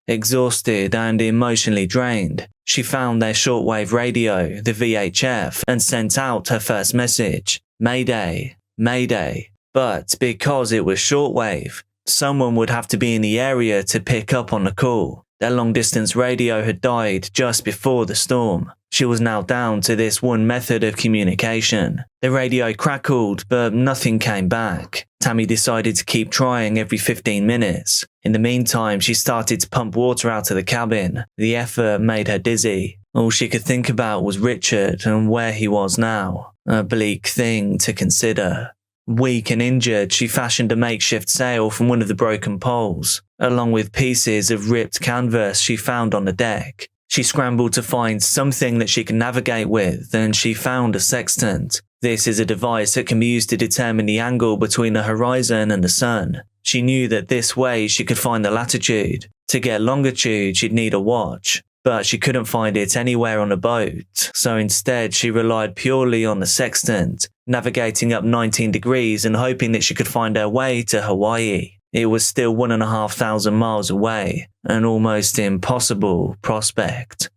[SPEAKER 1] Exhausted and emotionally drained, she found their shortwave radio, the VHF, and sent out her first message. Mayday, Mayday. But because it was shortwave, someone would have to be in the area to pick up on the call. Their long-distance radio had died just before the storm. She was now down to this one method of communication. The radio crackled, but nothing came back. Tammy decided to keep trying every 15 minutes. In the meantime, she started to pump water out of the cabin. The effort made her dizzy. All she could think about was Richard and where he was now. A bleak thing to consider. Weak and injured, she fashioned a makeshift sail from one of the broken poles, along with pieces of ripped canvas she found on the deck. She scrambled to find something that she could navigate with, and she found a sextant. This is a device that can be used to determine the angle between the horizon and the sun. She knew that this way she could find the latitude. To get longitude, she'd need a watch, but she couldn't find it anywhere on the boat, so instead she relied purely on the sextant, navigating up 19 degrees and hoping that she could find her way to Hawaii. It was still 1,500 miles away, an almost impossible prospect.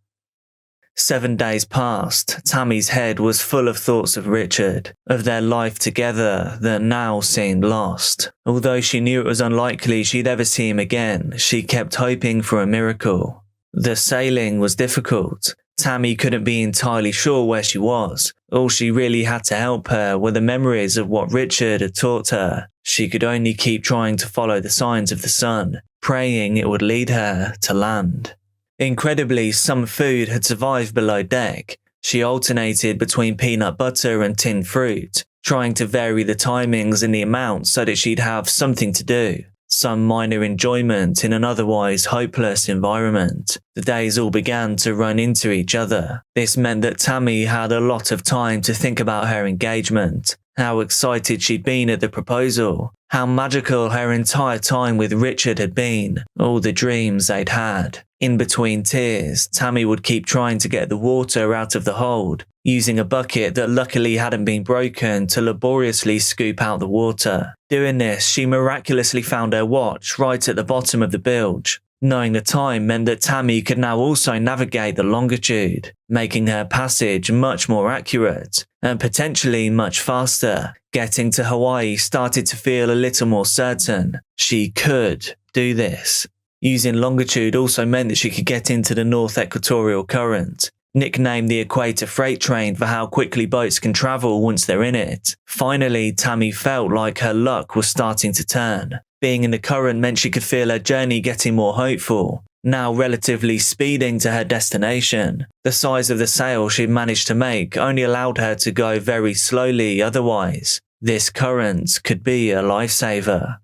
[SPEAKER 1] 7 days passed. Tammy's head was full of thoughts of Richard, of their life together that now seemed lost. Although she knew it was unlikely she'd ever see him again, she kept hoping for a miracle. The sailing was difficult. Tammy couldn't be entirely sure where she was. All she really had to help her were the memories of what Richard had taught her. She could only keep trying to follow the signs of the sun, praying it would lead her to land. Incredibly, some food had survived below deck. She alternated between peanut butter and tinned fruit, trying to vary the timings and the amount so that she'd have something to do. Some minor enjoyment in an otherwise hopeless environment. The days all began to run into each other. This meant that Tammy had a lot of time to think about her engagement, how excited she'd been at the proposal, how magical her entire time with Richard had been, all the dreams they'd had. In between tears, Tammy would keep trying to get the water out of the hold, using a bucket that luckily hadn't been broken to laboriously scoop out the water. Doing this, she miraculously found her watch right at the bottom of the bilge. Knowing the time meant that Tammy could now also navigate the longitude, making her passage much more accurate and potentially much faster. Getting to Hawaii started to feel a little more certain. She could do this. Using longitude also meant that she could get into the North Equatorial Current, nicknamed the Equator Freight Train for how quickly boats can travel once they're in it. Finally, Tammy felt like her luck was starting to turn. Being in the current meant she could feel her journey getting more hopeful, now relatively speeding to her destination. The size of the sail she'd managed to make only allowed her to go very slowly otherwise. This current could be a lifesaver.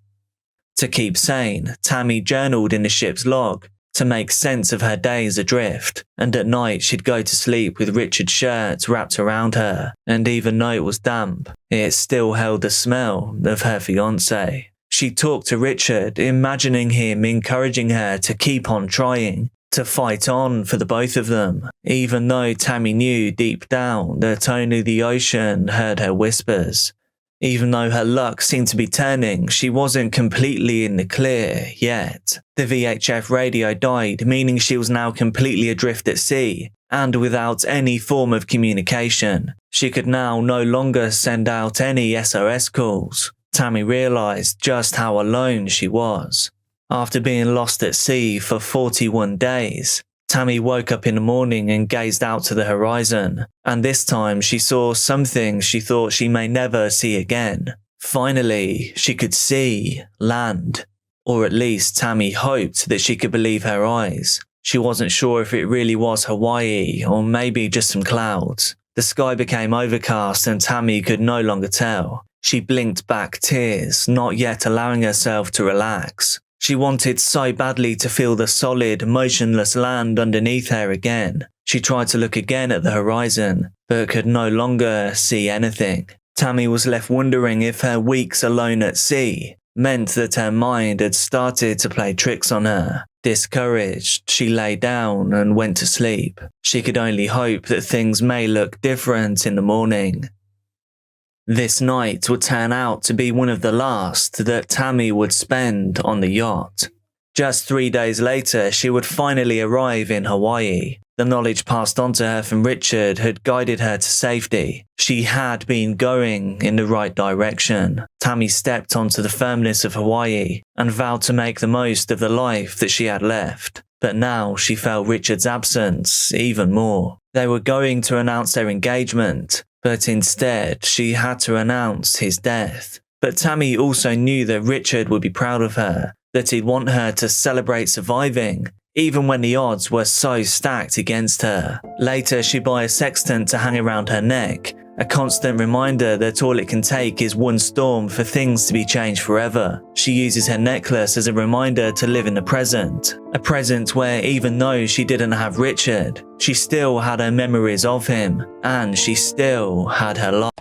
[SPEAKER 1] To keep sane, Tammy journaled in the ship's log to make sense of her days adrift, and at night she'd go to sleep with Richard's shirt wrapped around her, and even though it was damp, it still held the smell of her fiancé. She talked to Richard, imagining him encouraging her to keep on trying, to fight on for the both of them, even though Tammy knew deep down that only the ocean heard her whispers. Even though her luck seemed to be turning, she wasn't completely in the clear yet. The VHF radio died, meaning she was now completely adrift at sea, and without any form of communication. She could now no longer send out any SOS calls. Tammy realized just how alone she was. After being lost at sea for 41 days, Tammy woke up in the morning and gazed out to the horizon, and this time she saw something she thought she may never see again. Finally, she could see land. Or at least Tammy hoped that she could believe her eyes. She wasn't sure if it really was Hawaii or maybe just some clouds. The sky became overcast and Tammy could no longer tell. She blinked back tears, not yet allowing herself to relax. She wanted so badly to feel the solid, motionless land underneath her again. She tried to look again at the horizon, but could no longer see anything. Tammy was left wondering if her weeks alone at sea meant that her mind had started to play tricks on her. Discouraged, she lay down and went to sleep. She could only hope that things may look different in the morning. This night would turn out to be one of the last that Tammy would spend on the yacht. Just 3 days later, she would finally arrive in Hawaii. The knowledge passed on to her from Richard had guided her to safety. She had been going in the right direction. Tammy stepped onto the firmness of Hawaii and vowed to make the most of the life that she had left. But now she felt Richard's absence even more. They were going to announce their engagement, but instead she had to announce his death. But Tammy also knew that Richard would be proud of her, that he'd want her to celebrate surviving, even when the odds were so stacked against her. Later, she'd buy a sextant to hang around her neck, a constant reminder that all it can take is one storm for things to be changed forever. She uses her necklace as a reminder to live in the present, a present where even though she didn't have Richard, she still had her memories of him, and she still had her life.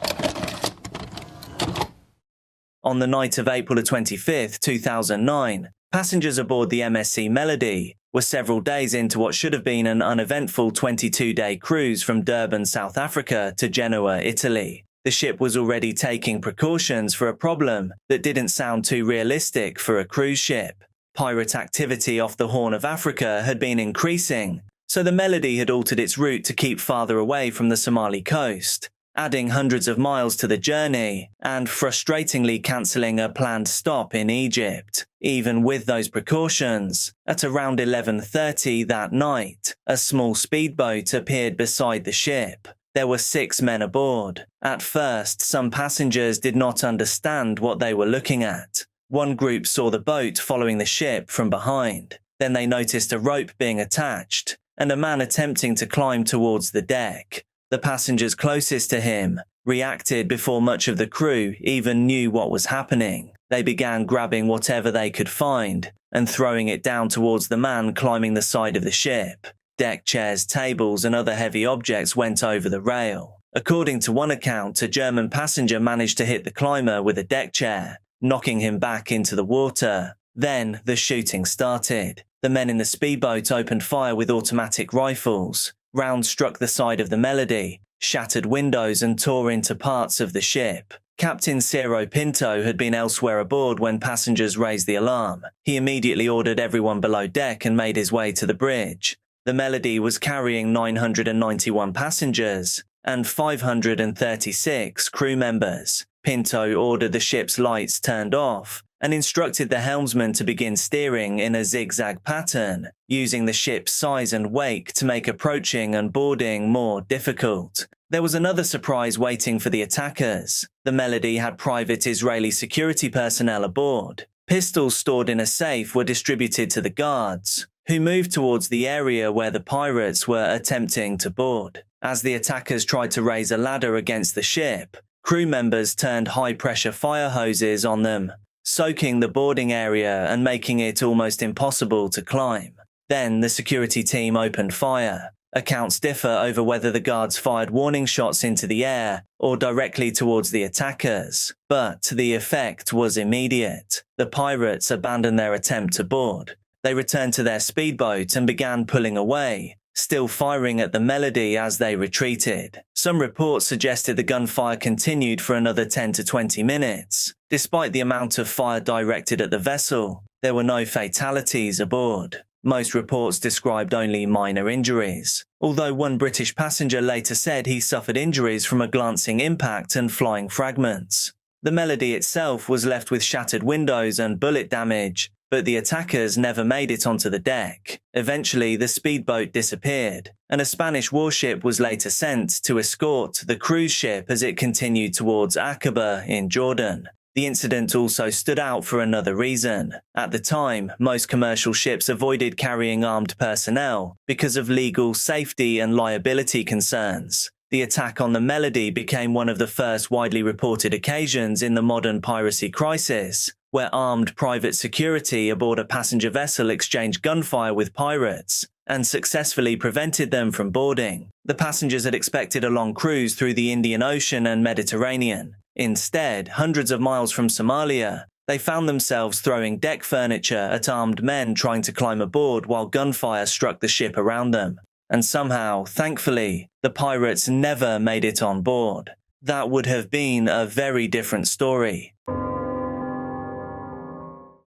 [SPEAKER 1] On the night of April 25th, 2009, passengers aboard the MSC Melody were several days into what should have been an uneventful 22-day cruise from Durban, South Africa to Genoa, Italy. The ship was already taking precautions for a problem that didn't sound too realistic for a cruise ship. Pirate activity off the Horn of Africa had been increasing, so the Melody had altered its route to keep farther away from the Somali coast, adding hundreds of miles to the journey and frustratingly cancelling a planned stop in Egypt. Even with those precautions, at around 11:30 that night, a small speedboat appeared beside the ship. There were 6 men aboard. At first, some passengers did not understand what they were looking at. One group saw the boat following the ship from behind. Then they noticed a rope being attached and a man attempting to climb towards the deck. The passengers closest to him reacted before much of the crew even knew what was happening. They began grabbing whatever they could find and throwing it down towards the man climbing the side of the ship. Deck chairs, tables, and other heavy objects went over the rail. According to one account, a German passenger managed to hit the climber with a deck chair, knocking him back into the water. Then the shooting started. The men in the speedboat opened fire with automatic rifles. Rounds struck the side of the Melody, shattered windows and tore into parts of the ship. Captain Ciro Pinto had been elsewhere aboard when passengers raised the alarm. He immediately ordered everyone below deck and made his way to the bridge. The Melody was carrying 991 passengers and 536 crew members. Pinto ordered the ship's lights turned off and instructed the helmsman to begin steering in a zigzag pattern, using the ship's size and wake to make approaching and boarding more difficult. There was another surprise waiting for the attackers. The Melody had private Israeli security personnel aboard. Pistols stored in a safe were distributed to the guards, who moved towards the area where the pirates were attempting to board. As the attackers tried to raise a ladder against the ship, crew members turned high-pressure fire hoses on them, soaking the boarding area and making it almost impossible to climb. Then the security team opened fire. Accounts differ over whether the guards fired warning shots into the air or directly towards the attackers, but the effect was immediate. The pirates abandoned their attempt to board. They returned to their speedboat and began pulling away, still firing at the Melody as they retreated. Some reports suggested the gunfire continued for another 10 to 20 minutes. Despite the amount of fire directed at the vessel, there were no fatalities aboard. Most reports described only minor injuries, although one British passenger later said he suffered injuries from a glancing impact and flying fragments. The Melody itself was left with shattered windows and bullet damage, but the attackers never made it onto the deck. Eventually, the speedboat disappeared, and a Spanish warship was later sent to escort the cruise ship as it continued towards Aqaba in Jordan. The incident also stood out for another reason. At the time, most commercial ships avoided carrying armed personnel because of legal safety and liability concerns. The attack on the Melody became one of the first widely reported occasions in the modern piracy crisis, where armed private security aboard a passenger vessel exchanged gunfire with pirates and successfully prevented them from boarding. The passengers had expected a long cruise through the Indian Ocean and Mediterranean. Instead, hundreds of miles from Somalia, they found themselves throwing deck furniture at armed men trying to climb aboard while gunfire struck the ship around them. And somehow, thankfully, the pirates never made it on board. That would have been a very different story.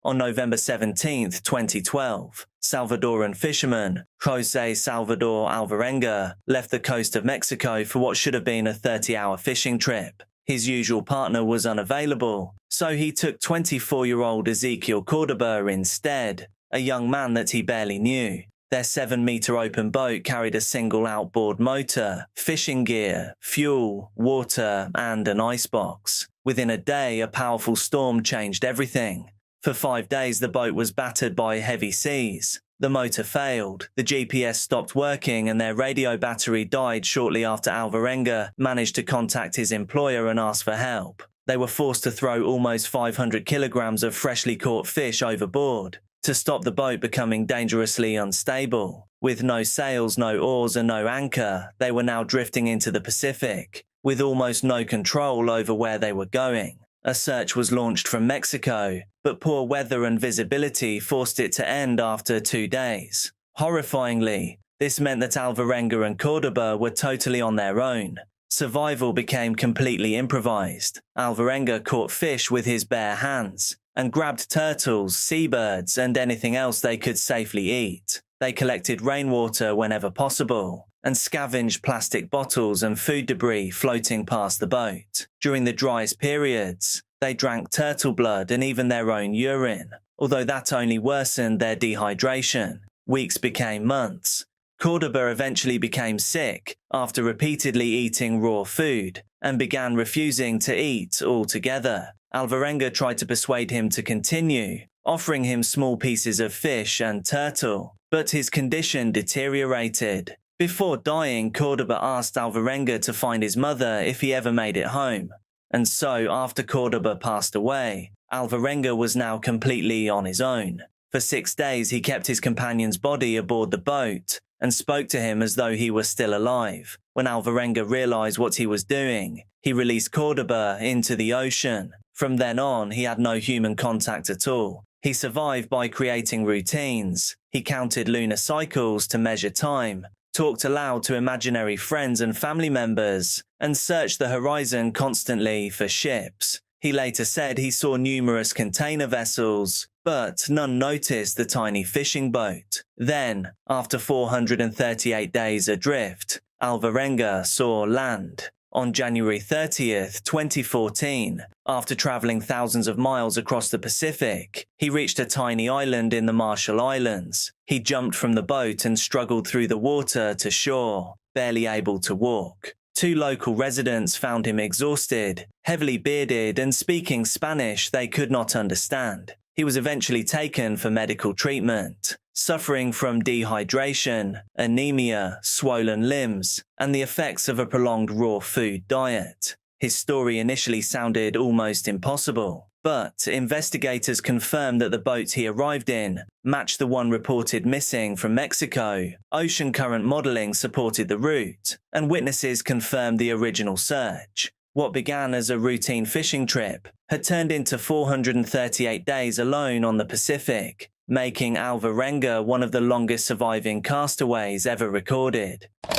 [SPEAKER 1] On November 17, 2012, Salvadoran fisherman Jose Salvador Alvarenga left the coast of Mexico for what should have been a 30-hour fishing trip. His usual partner was unavailable, so he took 24-year-old Ezequiel Cordoba instead, a young man that he barely knew. Their 7-meter open boat carried a single outboard motor, fishing gear, fuel, water, and an icebox. Within a day, a powerful storm changed everything. For 5 days, the boat was battered by heavy seas. The motor failed, the GPS stopped working, and their radio battery died shortly after Alvarenga managed to contact his employer and ask for help. They were forced to throw almost 500 kilograms of freshly caught fish overboard to stop the boat becoming dangerously unstable. With no sails, no oars, and no anchor, they were now drifting into the Pacific, with almost no control over where they were going. A search was launched from Mexico, but poor weather and visibility forced it to end after 2 days. Horrifyingly, this meant that Alvarenga and Cordoba were totally on their own. Survival became completely improvised. Alvarenga caught fish with his bare hands and grabbed turtles, seabirds, and anything else they could safely eat. They collected rainwater whenever possible and scavenged plastic bottles and food debris floating past the boat. During the driest periods, they drank turtle blood and even their own urine, although that only worsened their dehydration. Weeks became months. Cordoba eventually became sick after repeatedly eating raw food and began refusing to eat altogether. Alvarenga tried to persuade him to continue, offering him small pieces of fish and turtle, but his condition deteriorated. Before dying, Cordoba asked Alvarenga to find his mother if he ever made it home. And so, after Cordoba passed away, Alvarenga was now completely on his own. For 6 days, he kept his companion's body aboard the boat and spoke to him as though he were still alive. When Alvarenga realized what he was doing, he released Cordoba into the ocean. From then on, he had no human contact at all. He survived by creating routines. He counted lunar cycles to measure time, talked aloud to imaginary friends and family members, and searched the horizon constantly for ships. He later said he saw numerous container vessels, but none noticed the tiny fishing boat. Then, after 438 days adrift, Alvarenga saw land. On January 30th, 2014, after traveling thousands of miles across the Pacific, he reached a tiny island in the Marshall Islands. He jumped from the boat and struggled through the water to shore, barely able to walk. 2 local residents found him exhausted, heavily bearded, and speaking Spanish they could not understand. He was eventually taken for medical treatment, suffering from dehydration, anemia, swollen limbs, and the effects of a prolonged raw food diet. His story initially sounded almost impossible, but investigators confirmed that the boat he arrived in matched the one reported missing from Mexico. Ocean current modeling supported the route, and witnesses confirmed the original search. What began as a routine fishing trip had turned into 438 days alone on the Pacific, making Alvarenga one of the longest surviving castaways ever recorded.
[SPEAKER 8] You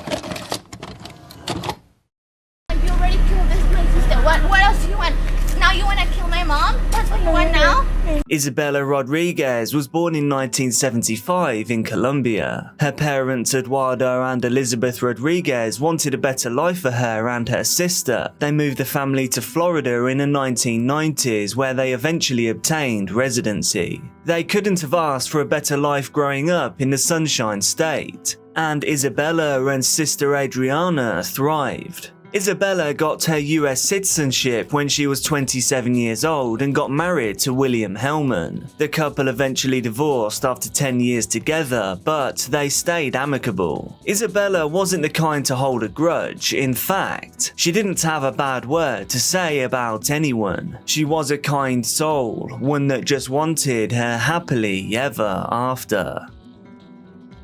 [SPEAKER 8] already killed this my sister. What else do you want? Now you want to kill my mom? That's what you want now?
[SPEAKER 1] Isabella Rodriguez was born in 1975 in Colombia. Her parents, Eduardo and Elizabeth Rodriguez, wanted a better life for her and her sister. They moved the family to Florida in the 1990s, where they eventually obtained residency. They couldn't have asked for a better life growing up in the Sunshine State, and Isabella and sister Adriana thrived. Isabella got her US citizenship when she was 27 years old and got married to William Hellman. The couple eventually divorced after 10 years together, but they stayed amicable. Isabella wasn't the kind to hold a grudge. In fact, she didn't have a bad word to say about anyone. She was a kind soul, one that just wanted her happily ever after.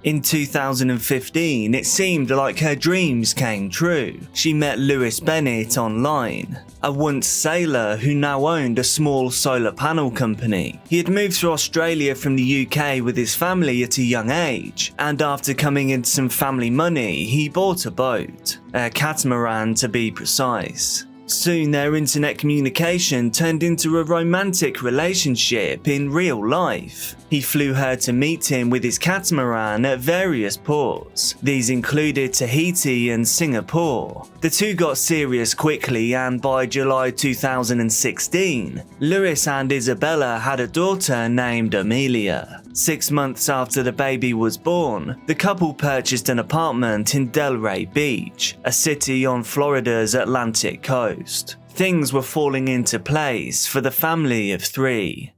[SPEAKER 1] In 2015, it seemed like her dreams came true. She met Lewis Bennett online, a once sailor who now owned a small solar panel company. He had moved to Australia from the UK with his family at a young age, and after coming into some family money, he bought a boat, a catamaran to be precise. Soon their internet communication turned into a romantic relationship in real life. He flew her to meet him with his catamaran at various ports. These included Tahiti and Singapore. The two got serious quickly, and by July 2016, Lewis and Isabella had a daughter named Amelia. 6 months after the baby was born, the couple purchased an apartment in Delray Beach, a city on Florida's Atlantic coast. Things were falling into place for the family of 3.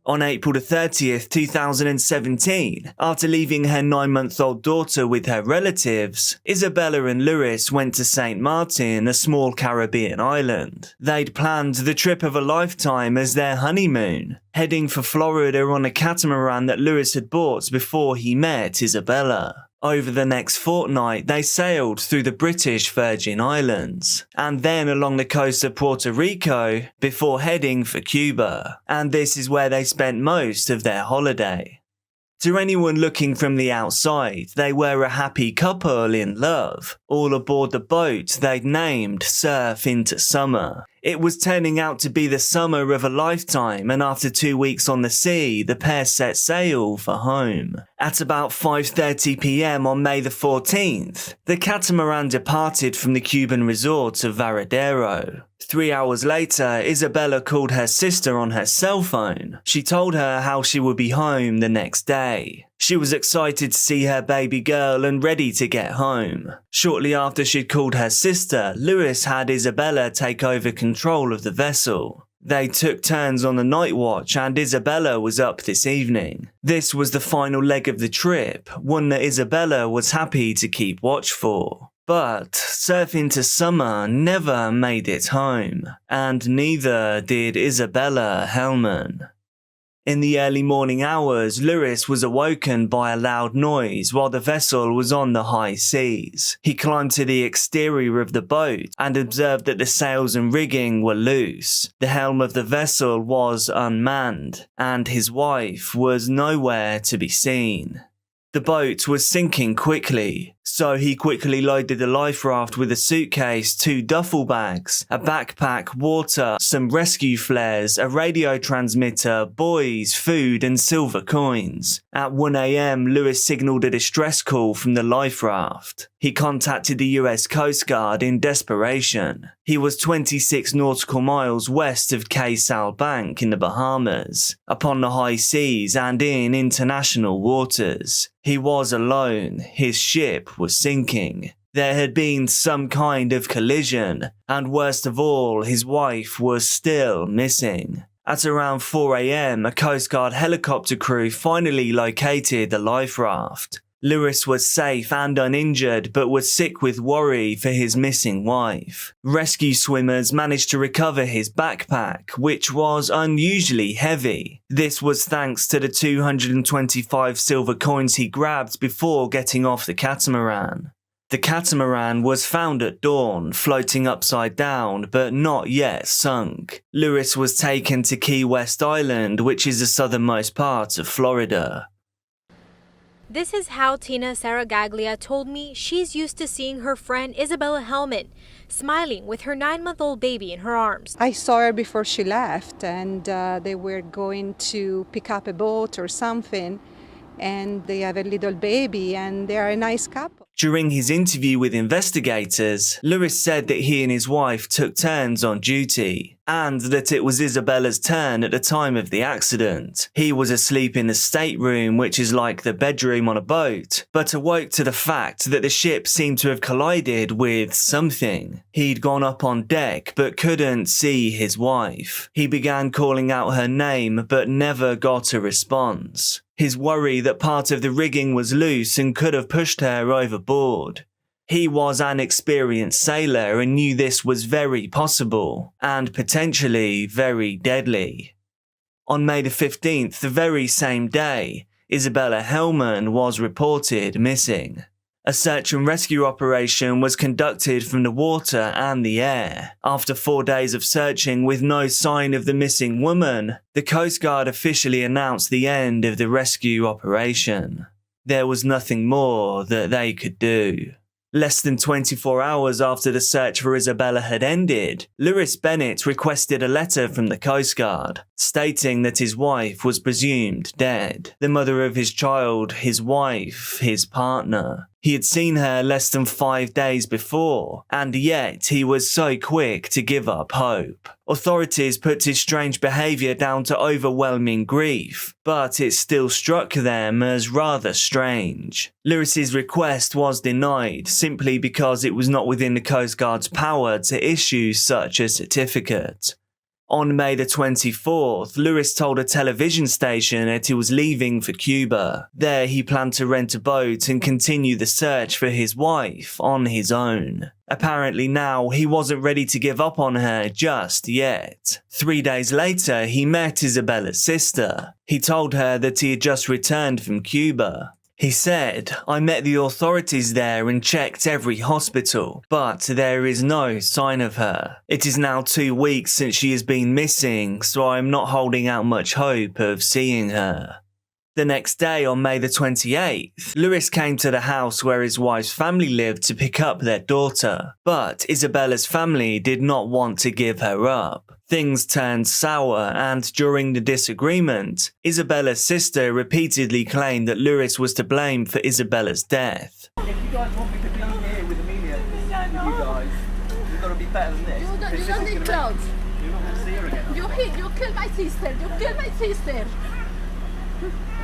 [SPEAKER 1] On April 30th, 2017, after leaving her 9-month-old daughter with her relatives, Isabella and Lewis went to St. Martin, a small Caribbean island. They'd planned the trip of a lifetime as their honeymoon, heading for Florida on a catamaran that Lewis had bought before he met Isabella. Over the next fortnight, they sailed through the British Virgin Islands, and then along the coast of Puerto Rico, before heading for Cuba. And this is where they spent most of their holiday. To anyone looking from the outside, they were a happy couple in love, all aboard the boat they'd named Surf Into Summer. It was turning out to be the summer of a lifetime, and after 2 weeks on the sea, the pair set sail for home. At about 5:30 p.m. on May the 14th, the catamaran departed from the Cuban resort of Varadero. 3 hours later, Isabella called her sister on her cell phone. She told her how she would be home the next day. She was excited to see her baby girl and ready to get home. Shortly after she'd called her sister, Lewis had Isabella take over control of the vessel. They took turns on the night watch, and Isabella was up this evening. This was the final leg of the trip, one that Isabella was happy to keep watch for. But Surf Into Summer never made it home, and neither did Isabella Hellman. In the early morning hours, Lewis was awoken by a loud noise while the vessel was on the high seas. He climbed to the exterior of the boat and observed that the sails and rigging were loose. The helm of the vessel was unmanned, and his wife was nowhere to be seen. The boat was sinking quickly, so he quickly loaded the life raft with a suitcase, 2 duffel bags, a backpack, water, some rescue flares, a radio transmitter, buoys, food and silver coins. At 1 a.m, Lewis signalled a distress call from the life raft. He contacted the US Coast Guard in desperation. He was 26 nautical miles west of Case Documentaries in the Bahamas, upon the high seas and in international waters. He was alone. His ship was sinking. There had been some kind of collision, and worst of all, his wife was still missing. At around 4 a.m, a Coast Guard helicopter crew finally located the life raft. Lewis was safe and uninjured, but was sick with worry for his missing wife. Rescue swimmers managed to recover his backpack, which was unusually heavy. This was thanks to the 225 silver coins he grabbed before getting off the catamaran. The catamaran was found at dawn, floating upside down, but not yet sunk. Lewis was taken to Key West Island, which is the southernmost part of Florida.
[SPEAKER 9] This is how Tina Saragaglia told me she's used to seeing her friend Isabella Hellman smiling with her 9-month-old baby in her arms.
[SPEAKER 10] I saw her before she left, and they were going to pick up a boat or something, and they have a little baby, and they are a nice couple.
[SPEAKER 1] During his interview with investigators, Lewis said that he and his wife took turns on duty, and that it was Isabella's turn at the time of the accident. He was asleep in the stateroom, which is like the bedroom on a boat, but awoke to the fact that the ship seemed to have collided with something. He'd gone up on deck but couldn't see his wife. He began calling out her name but never got a response. His worry that part of the rigging was loose and could have pushed her overboard. He was an experienced sailor and knew this was very possible, and potentially very deadly. On May the 15th, the very same day, Isabella Hellman was reported missing. A search and rescue operation was conducted from the water and the air. After 4 days of searching with no sign of the missing woman, the Coast Guard officially announced the end of the rescue operation. There was nothing more that they could do. Less than 24 hours after the search for Isabella had ended, Lewis Bennett requested a letter from the Coast Guard, stating that his wife was presumed dead. The mother of his child, his wife, his partner. He had seen her less than 5 days before, and yet he was so quick to give up hope. Authorities put his strange behaviour down to overwhelming grief, but it still struck them as rather strange. Lewis's request was denied simply because it was not within the Coast Guard's power to issue such a certificate. On May the 24th, Lewis told a television station that he was leaving for Cuba. There he planned to rent a boat and continue the search for his wife on his own. Apparently now he wasn't ready to give up on her just yet. 3 days later, he met Isabella's sister. He told her that he had just returned from Cuba. He said, "I met the authorities there and checked every hospital, but there is no sign of her. It is now 2 weeks since she has been missing, so I am not holding out much hope of seeing her." The next day, on May the 28th, Lewis came to the house where his wife's family lived to pick up their daughter, but Isabella's family did not want to give her up. Things turned sour, and during the disagreement, Isabella's sister repeatedly claimed that Lewis was to blame for Isabella's death.
[SPEAKER 2] If you guys want me to be here with Amelia, you guys, you've got to be better than this.
[SPEAKER 8] You don't need clothes.
[SPEAKER 2] You're not going to see her again.
[SPEAKER 8] You killed my sister. You killed my sister.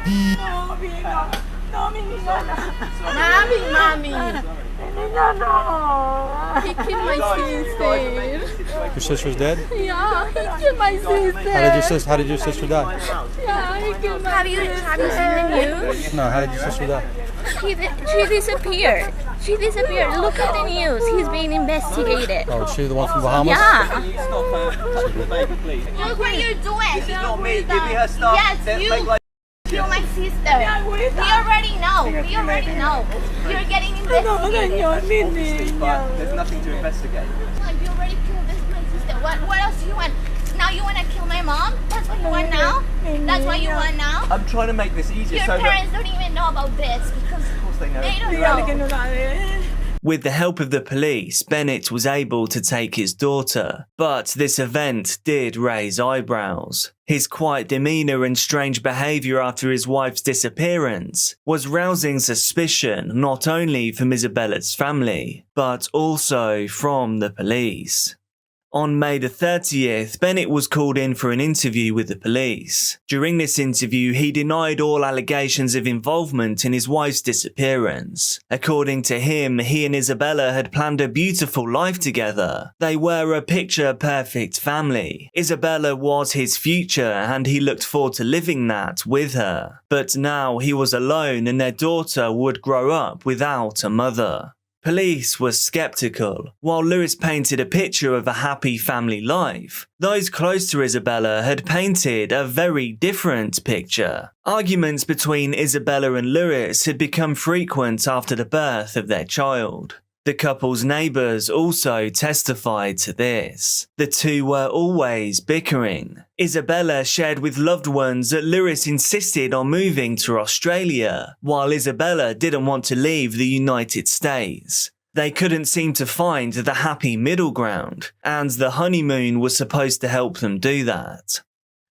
[SPEAKER 11] No, Vino. No, mi niña, no.
[SPEAKER 8] Mommy.
[SPEAKER 11] Mi niña, no.
[SPEAKER 8] He killed my sister.
[SPEAKER 12] Your sister's dead?
[SPEAKER 8] Yeah, he killed my sister.
[SPEAKER 12] How did your sister die?
[SPEAKER 8] Yeah, he killed my
[SPEAKER 11] Have you seen the news?
[SPEAKER 12] No, how did your sister die?
[SPEAKER 11] She disappeared. She disappeared. Look at the news. He's being investigated.
[SPEAKER 12] Oh, is she the one from Bahamas?
[SPEAKER 11] Yeah.
[SPEAKER 2] Can you stop touching the baby, please?
[SPEAKER 8] Look what you're doing.
[SPEAKER 2] This is not me. Give me her stuff.
[SPEAKER 8] Yes, you. Kill my sister. We already know. You're getting investigated.
[SPEAKER 2] But there's nothing to investigate.
[SPEAKER 8] You already killed my sister. What else do you want? Now you want to kill my mom? That's what you want now? That's what you want now?
[SPEAKER 2] I'm trying to make this easier.
[SPEAKER 8] Your parents don't even know about this because
[SPEAKER 2] of course they know.
[SPEAKER 8] They don't know.
[SPEAKER 1] With the help of the police, Bennett was able to take his daughter, but this event did raise eyebrows. His quiet demeanour and strange behaviour after his wife's disappearance was rousing suspicion not only from Isabella's family, but also from the police. On May the 30th, Bennett was called in for an interview with the police. During this interview, he denied all allegations of involvement in his wife's disappearance. According to him, he and Isabella had planned a beautiful life together. They were a picture-perfect family. Isabella was his future, and he looked forward to living that with her. But now he was alone, and their daughter would grow up without a mother. Police were skeptical. While Lewis painted a picture of a happy family life, those close to Isabella had painted a very different picture. Arguments between Isabella and Lewis had become frequent after the birth of their child. The couple's neighbours also testified to this. The two were always bickering. Isabella shared with loved ones that Lewis insisted on moving to Australia, while Isabella didn't want to leave the United States. They couldn't seem to find the happy middle ground, and the honeymoon was supposed to help them do that.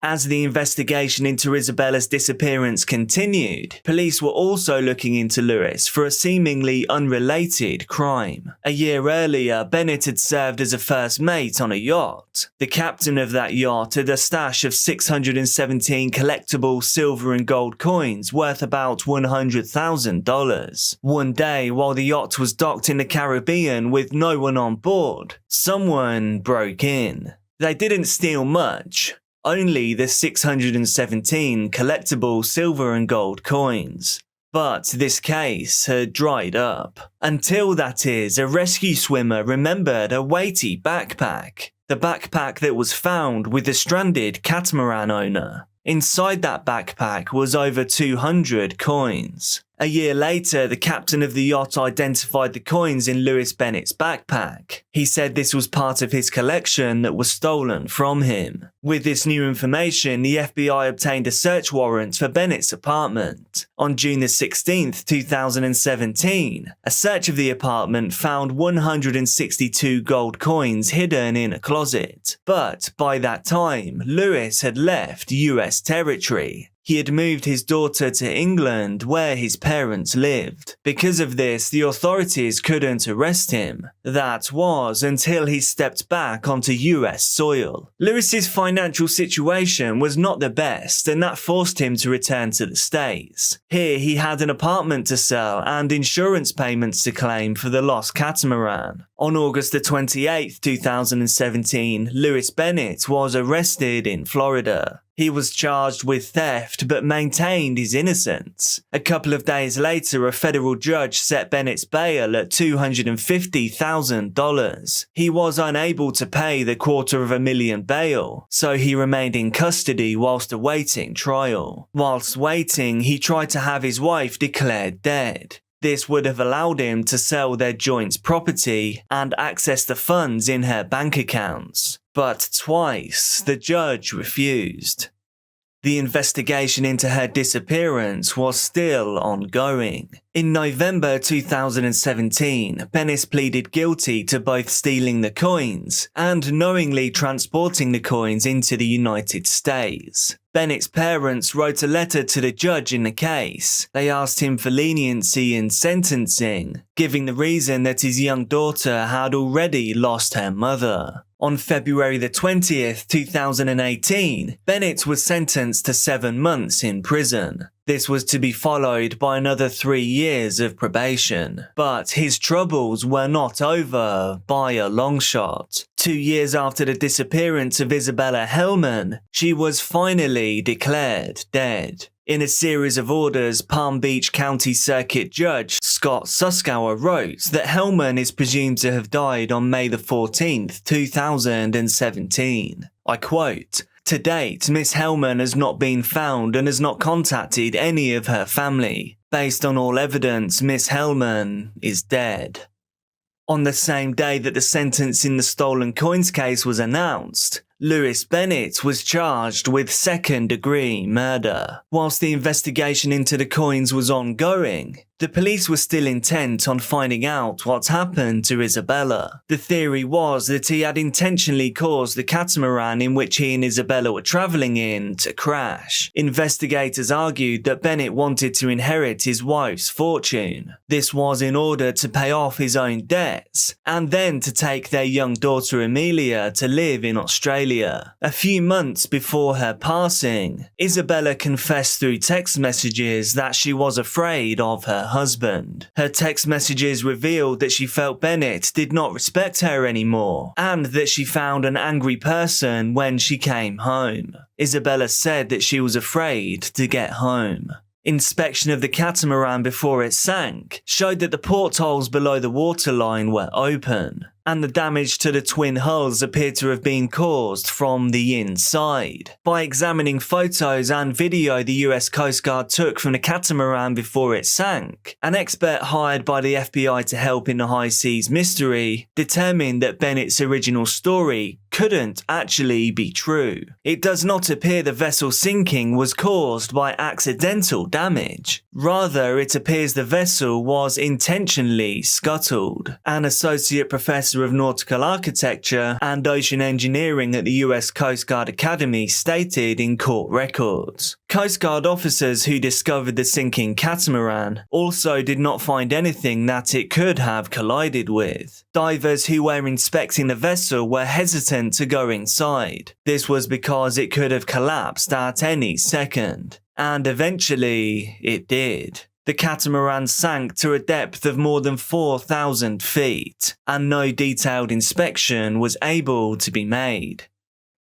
[SPEAKER 1] As the investigation into Isabella's disappearance continued, police were also looking into Lewis for a seemingly unrelated crime. A year earlier, Bennett had served as a first mate on a yacht. The captain of that yacht had a stash of 617 collectible silver and gold coins worth about $100,000. One day, while the yacht was docked in the Caribbean with no one on board, someone broke in. They didn't steal much, only the 617 collectible silver and gold coins. But this case had dried up. Until, that is, a rescue swimmer remembered a weighty backpack. The backpack that was found with the stranded catamaran owner. Inside that backpack was over 200 coins. A year later, the captain of the yacht identified the coins in Lewis Bennett's backpack. He said this was part of his collection that was stolen from him. With this new information, the FBI obtained a search warrant for Bennett's apartment. On June 16, 2017, a search of the apartment found 162 gold coins hidden in a closet. But by that time, Lewis had left US territory. He had moved his daughter to England, where his parents lived. Because of this, the authorities couldn't arrest him. That was until he stepped back onto US soil. Lewis's financial situation was not the best, and that forced him to return to the States. Here, he had an apartment to sell and insurance payments to claim for the lost catamaran. On August 28, 2017, Lewis Bennett was arrested in Florida. He was charged with theft but maintained his innocence. A couple of days later, a federal judge set Bennett's bail at $250,000. He was unable to pay the $250,000 bail, so he remained in custody whilst awaiting trial. Whilst waiting, he tried to have his wife declared dead. This would have allowed him to sell their joint property and access the funds in her bank accounts. But twice, the judge refused. The investigation into her disappearance was still ongoing. In November 2017, Bennett pleaded guilty to both stealing the coins and knowingly transporting the coins into the United States. Bennett's parents wrote a letter to the judge in the case. They asked him for leniency in sentencing, giving the reason that his young daughter had already lost her mother. On February 20th, 2018, Bennett was sentenced to 7 months in prison. This was to be followed by another 3 years of probation. But his troubles were not over by a long shot. 2 years after the disappearance of Isabella Hellman, she was finally declared dead. In a series of orders, Palm Beach County Circuit Judge Scott Suskauer wrote that Hellman is presumed to have died on May 14th, 2017. I quote, "To date, Miss Hellman has not been found and has not contacted any of her family. Based on all evidence, Miss Hellman is dead." On the same day that the sentence in the stolen coins case was announced, Lewis Bennett was charged with second-degree murder. Whilst the investigation into the coins was ongoing, the police were still intent on finding out what happened to Isabella. The theory was that he had intentionally caused the catamaran in which he and Isabella were travelling in to crash. Investigators argued that Bennett wanted to inherit his wife's fortune. This was in order to pay off his own debts, and then to take their young daughter Amelia to live in Australia. A few months before her passing, Isabella confessed through text messages that she was afraid of her husband. Her text messages revealed that she felt Bennett did not respect her anymore, and that she found an angry person when she came home. Isabella said that she was afraid to get home. Inspection of the catamaran before it sank showed that the portholes below the waterline were open, and the damage to the twin hulls appeared to have been caused from the inside. By examining photos and video the US Coast Guard took from the catamaran before it sank, an expert hired by the FBI to help in the high seas mystery determined that Bennett's original story couldn't actually be true. It does not appear the vessel sinking was caused by accidental damage. Rather, it appears the vessel was intentionally scuttled. An associate professor Professor of Nautical Architecture and Ocean Engineering at the US Coast Guard Academy, stated in court records. Coast Guard officers who discovered the sinking catamaran also did not find anything that it could have collided with. Divers who were inspecting the vessel were hesitant to go inside. This was because it could have collapsed at any second. And eventually, it did. The catamaran sank to a depth of more than 4,000 feet, and no detailed inspection was able to be made.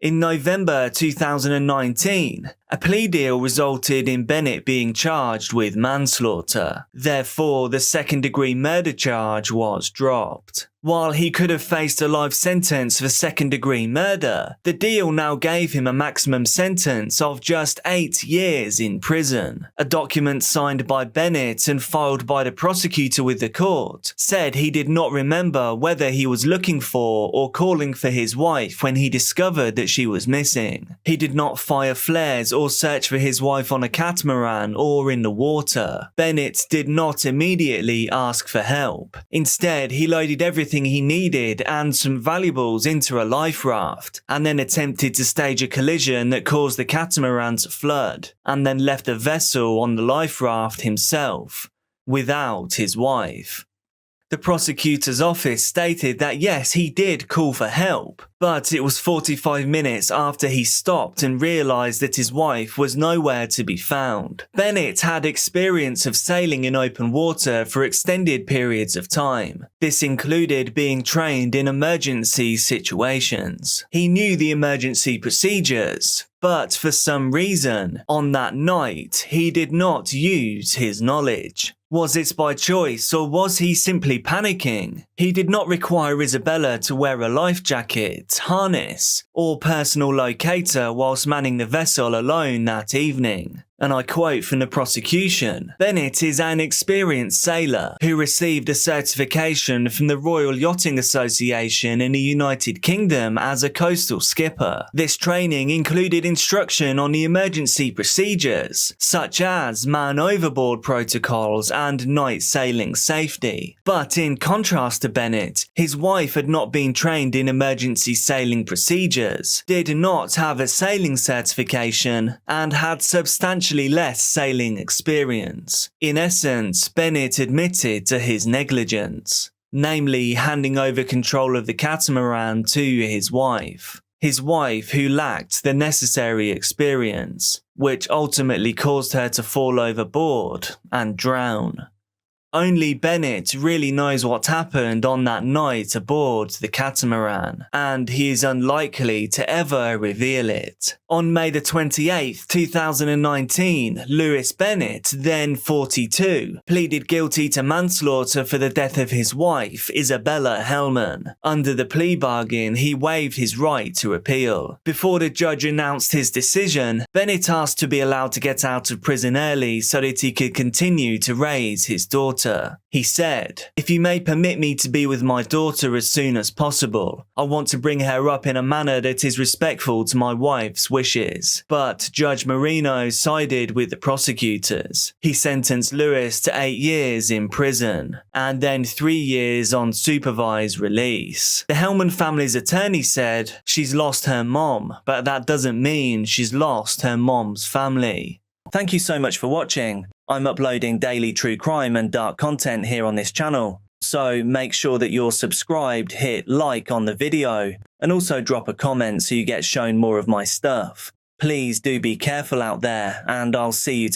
[SPEAKER 1] In November 2019, a plea deal resulted in Bennett being charged with manslaughter. Therefore, the second-degree murder charge was dropped. While he could have faced a life sentence for second-degree murder, the deal now gave him a maximum sentence of just 8 years in prison. A document signed by Bennett and filed by the prosecutor with the court said he did not remember whether he was looking for or calling for his wife when he discovered that she was missing. He did not fire flares or search for his wife on a catamaran or in the water. Bennett did not immediately ask for help. Instead, he loaded everything he needed and some valuables into a life raft, and then attempted to stage a collision that caused the catamaran to flood, and then left the vessel on the life raft himself, without his wife. The prosecutor's office stated that yes, he did call for help, but it was 45 minutes after he stopped and realised that his wife was nowhere to be found. Bennett had experience of sailing in open water for extended periods of time. This included being trained in emergency situations. He knew the emergency procedures, but for some reason, on that night, he did not use his knowledge. Was it by choice, or was he simply panicking? He did not require Isabella to wear a life jacket, harness, or personal locator whilst manning the vessel alone that evening. And I quote from the prosecution, "Bennett is an experienced sailor who received a certification from the Royal Yachting Association in the United Kingdom as a coastal skipper. This training included instruction on the emergency procedures, such as man overboard protocols and night sailing safety." But in contrast to Bennett, his wife had not been trained in emergency sailing procedures, did not have a sailing certification, and had substantially less sailing experience. In essence, Bennett admitted to his negligence, namely handing over control of the catamaran to his wife who lacked the necessary experience, which ultimately caused her to fall overboard and drown. Only Bennett really knows what happened on that night aboard the catamaran, and he is unlikely to ever reveal it. On May the 28th, 2019, Lewis Bennett, then 42, pleaded guilty to manslaughter for the death of his wife, Isabella Hellman. Under the plea bargain, he waived his right to appeal. Before the judge announced his decision, Bennett asked to be allowed to get out of prison early so that he could continue to raise his daughter. He said, "If you may permit me to be with my daughter as soon as possible, I want to bring her up in a manner that is respectful to my wife's wishes." But Judge Marino sided with the prosecutors. He sentenced Lewis to 8 years in prison, and then 3 years on supervised release. The Hellman family's attorney said, "She's lost her mom, but that doesn't mean she's lost her mom's family." Thank you so much for watching. I'm uploading daily true crime and dark content here on this channel, so make sure that you're subscribed, hit like on the video, and also drop a comment so you get shown more of my stuff. Please do be careful out there, and I'll see you tomorrow.